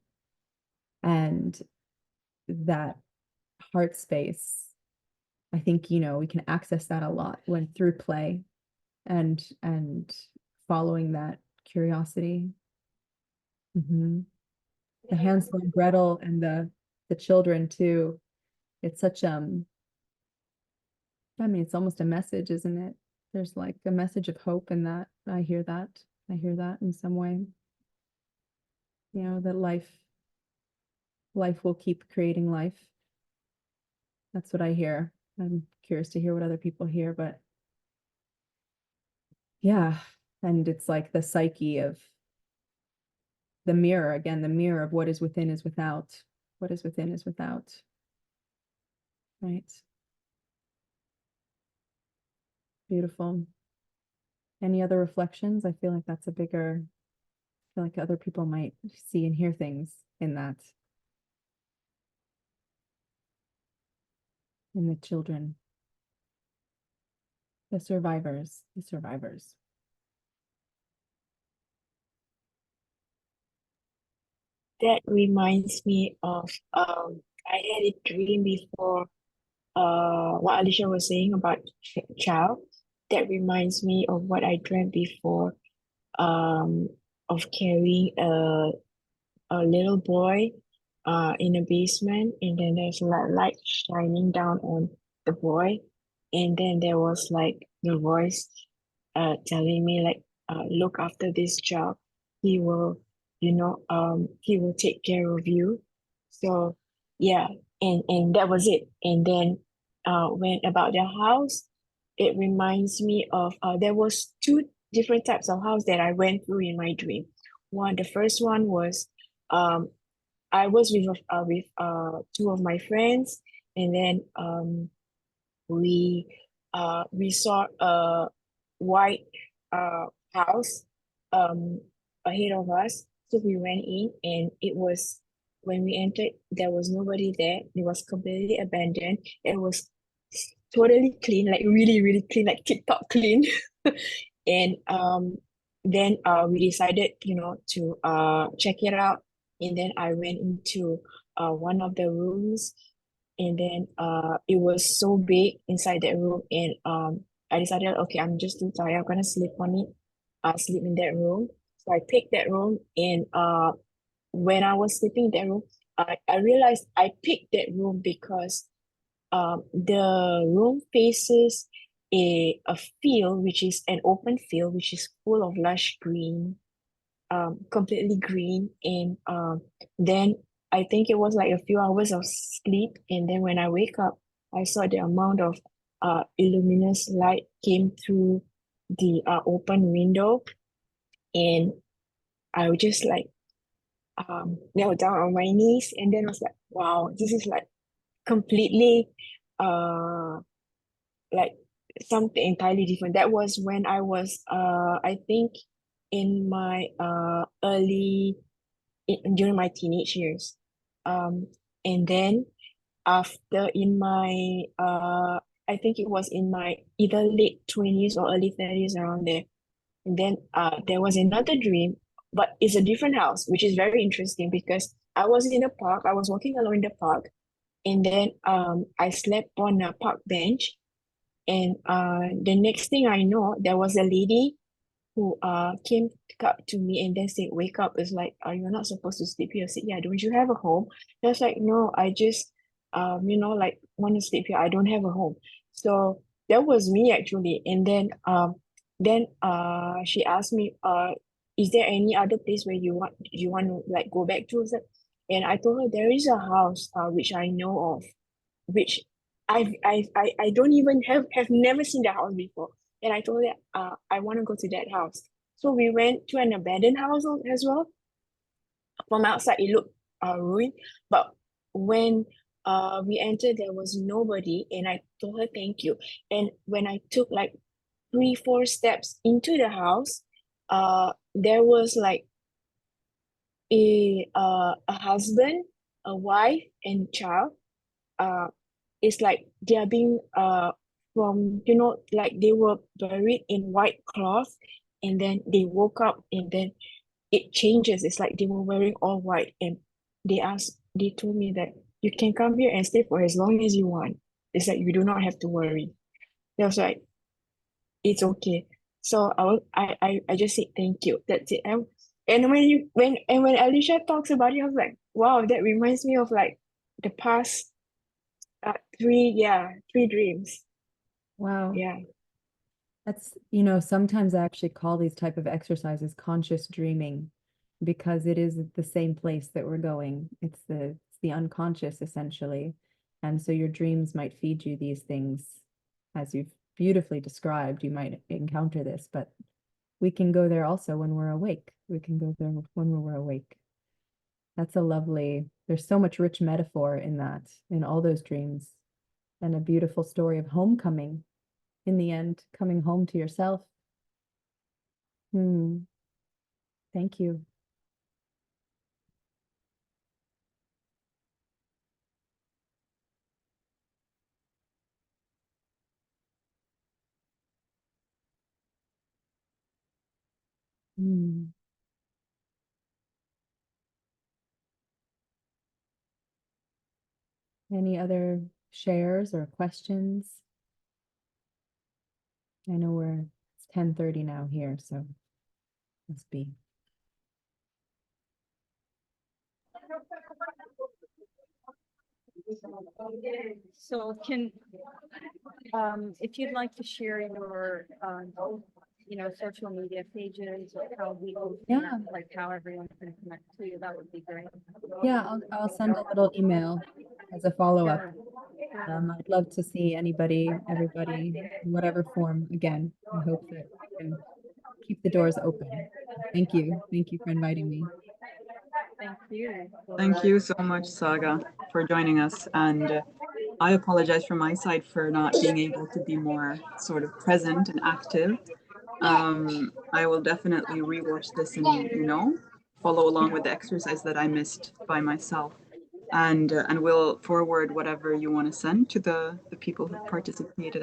And that heart space, I think, you know, we can access that a lot when through play and following that curiosity. The Hansel and Gretel and the children too. It's such I mean, it's almost a message, isn't it? There's like a message of hope in that. I hear that in some way. You know, that life will keep creating life. That's what I hear. I'm curious to hear what other people hear, but yeah. And it's like the psyche of the mirror, again, the mirror of what is within is without. What is within is without. Right. Beautiful. Any other reflections? I feel like that's a bigger, I feel like other people might see and hear things in that. In the children. The survivors. That reminds me of I had a dream before what Alicia was saying about child, that reminds me of what I dreamt before, of carrying a little boy in a basement, and then there's light shining down on the boy, and then there was like the voice telling me like, look after this child, he will, he will take care of you. So yeah, and that was it. And then when about the house, it reminds me of there was two different types of house that I went through in my dream. The first one was um I was with two of my friends, and then we we saw a white house um ahead of us. So we went in, and it was, when we entered, there was nobody there. It was completely abandoned. It was totally clean, like really, really clean, like tip-top clean. And then we decided, to check it out. And then I went into one of the rooms, and then it was so big inside that room, and I decided, okay, I'm just too tired, I'm gonna sleep on it, sleep in that room. So I picked that room, and when I was sleeping in that room, I realized I picked that room because the room faces a field, which is an open field, which is full of lush green, completely green. And then I think it was like a few hours of sleep, and then when I wake up, I saw the amount of luminous light came through the open window, and I would just like knelt down on my knees, and then I was like, wow, this is like completely uh like something entirely different. That was when I was I think in my during my teenage years. And then after in my I think it was in my either late 20s or early 30s, around there. And then there was another dream, but it's a different house, which is very interesting because I was in the park, I was walking along in the park, and then I slept on a park bench. And the next thing I know, there was a lady who came up to me and then said, "Wake up!" It's like, you're not supposed to sleep here." I said, "Yeah, don't you have a home?" I was like, "No, I just like want to sleep here. I don't have a home." So that was me actually. And then she asked me, is there any other place where you want to like go back to? I was like, and I told her there is a house which I know of, which I don't even have never seen the house before. And I told her, I want to go to that house. So we went to an abandoned house as well. From outside, it looked ruined, but when we entered, there was nobody, and I told her thank you. And when I took like 3, 4 steps into the house, there was like a husband, a wife, and child. Uh, it's like they are being from, like they were buried in white cloth, and then they woke up, and then it changes. It's like they were wearing all white, and they told me that you can come here and stay for as long as you want. It's like you do not have to worry. They was like, it's okay. So I just said thank you. That's it. And when Alicia talks about it, I was like, wow, that reminds me of like the past three dreams. Wow. Yeah. That's, sometimes I actually call these type of exercises conscious dreaming because it is the same place that we're going. It's the unconscious essentially. And so your dreams might feed you these things as you've beautifully described. You might encounter this, but we can go there also when we're awake. We can go there when we're awake. There's so much rich metaphor in that, in all those dreams, and a beautiful story of homecoming in the end, coming home to yourself. Thank you. Any other shares or questions? I know it's 10:30 now here, so must be. So if you'd like to share your, social media pages or how people Yeah. connect, like how everyone can connect to you, that would be great. Yeah, I'll send a little email as a follow-up. Sure. I'd love to see everybody, in whatever form again. I hope that we can keep the doors open. Thank you. Thank you for inviting me. Thank you. Thank you so much, Saga, for joining us. And I apologize from my side for not being able to be more sort of present and active. I will definitely rewatch this and, follow along with the exercise that I missed by myself. And we'll forward whatever you want to send to the people who participated.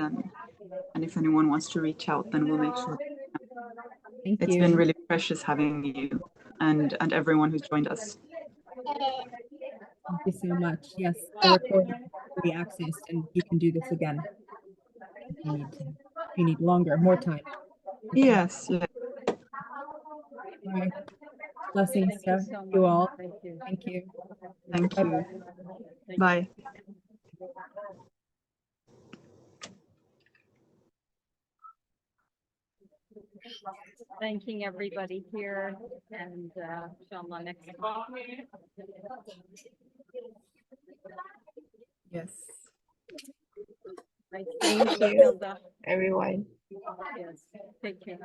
And if anyone wants to reach out, then we'll make sure. Thank It's you. been really precious having you and everyone who's joined us. Thank you so much. Yes, the recording will be accessed and you can do this again if you need to. If you need more time. Yes, yeah. All right. Blessings Thank you to so you much. all. Thank you. Thank you. Thank you. Thank you. Bye. Thanking everybody here and inshallah next time. Yes. Right. Thank you, Hilda. everyone. Yes. Take care.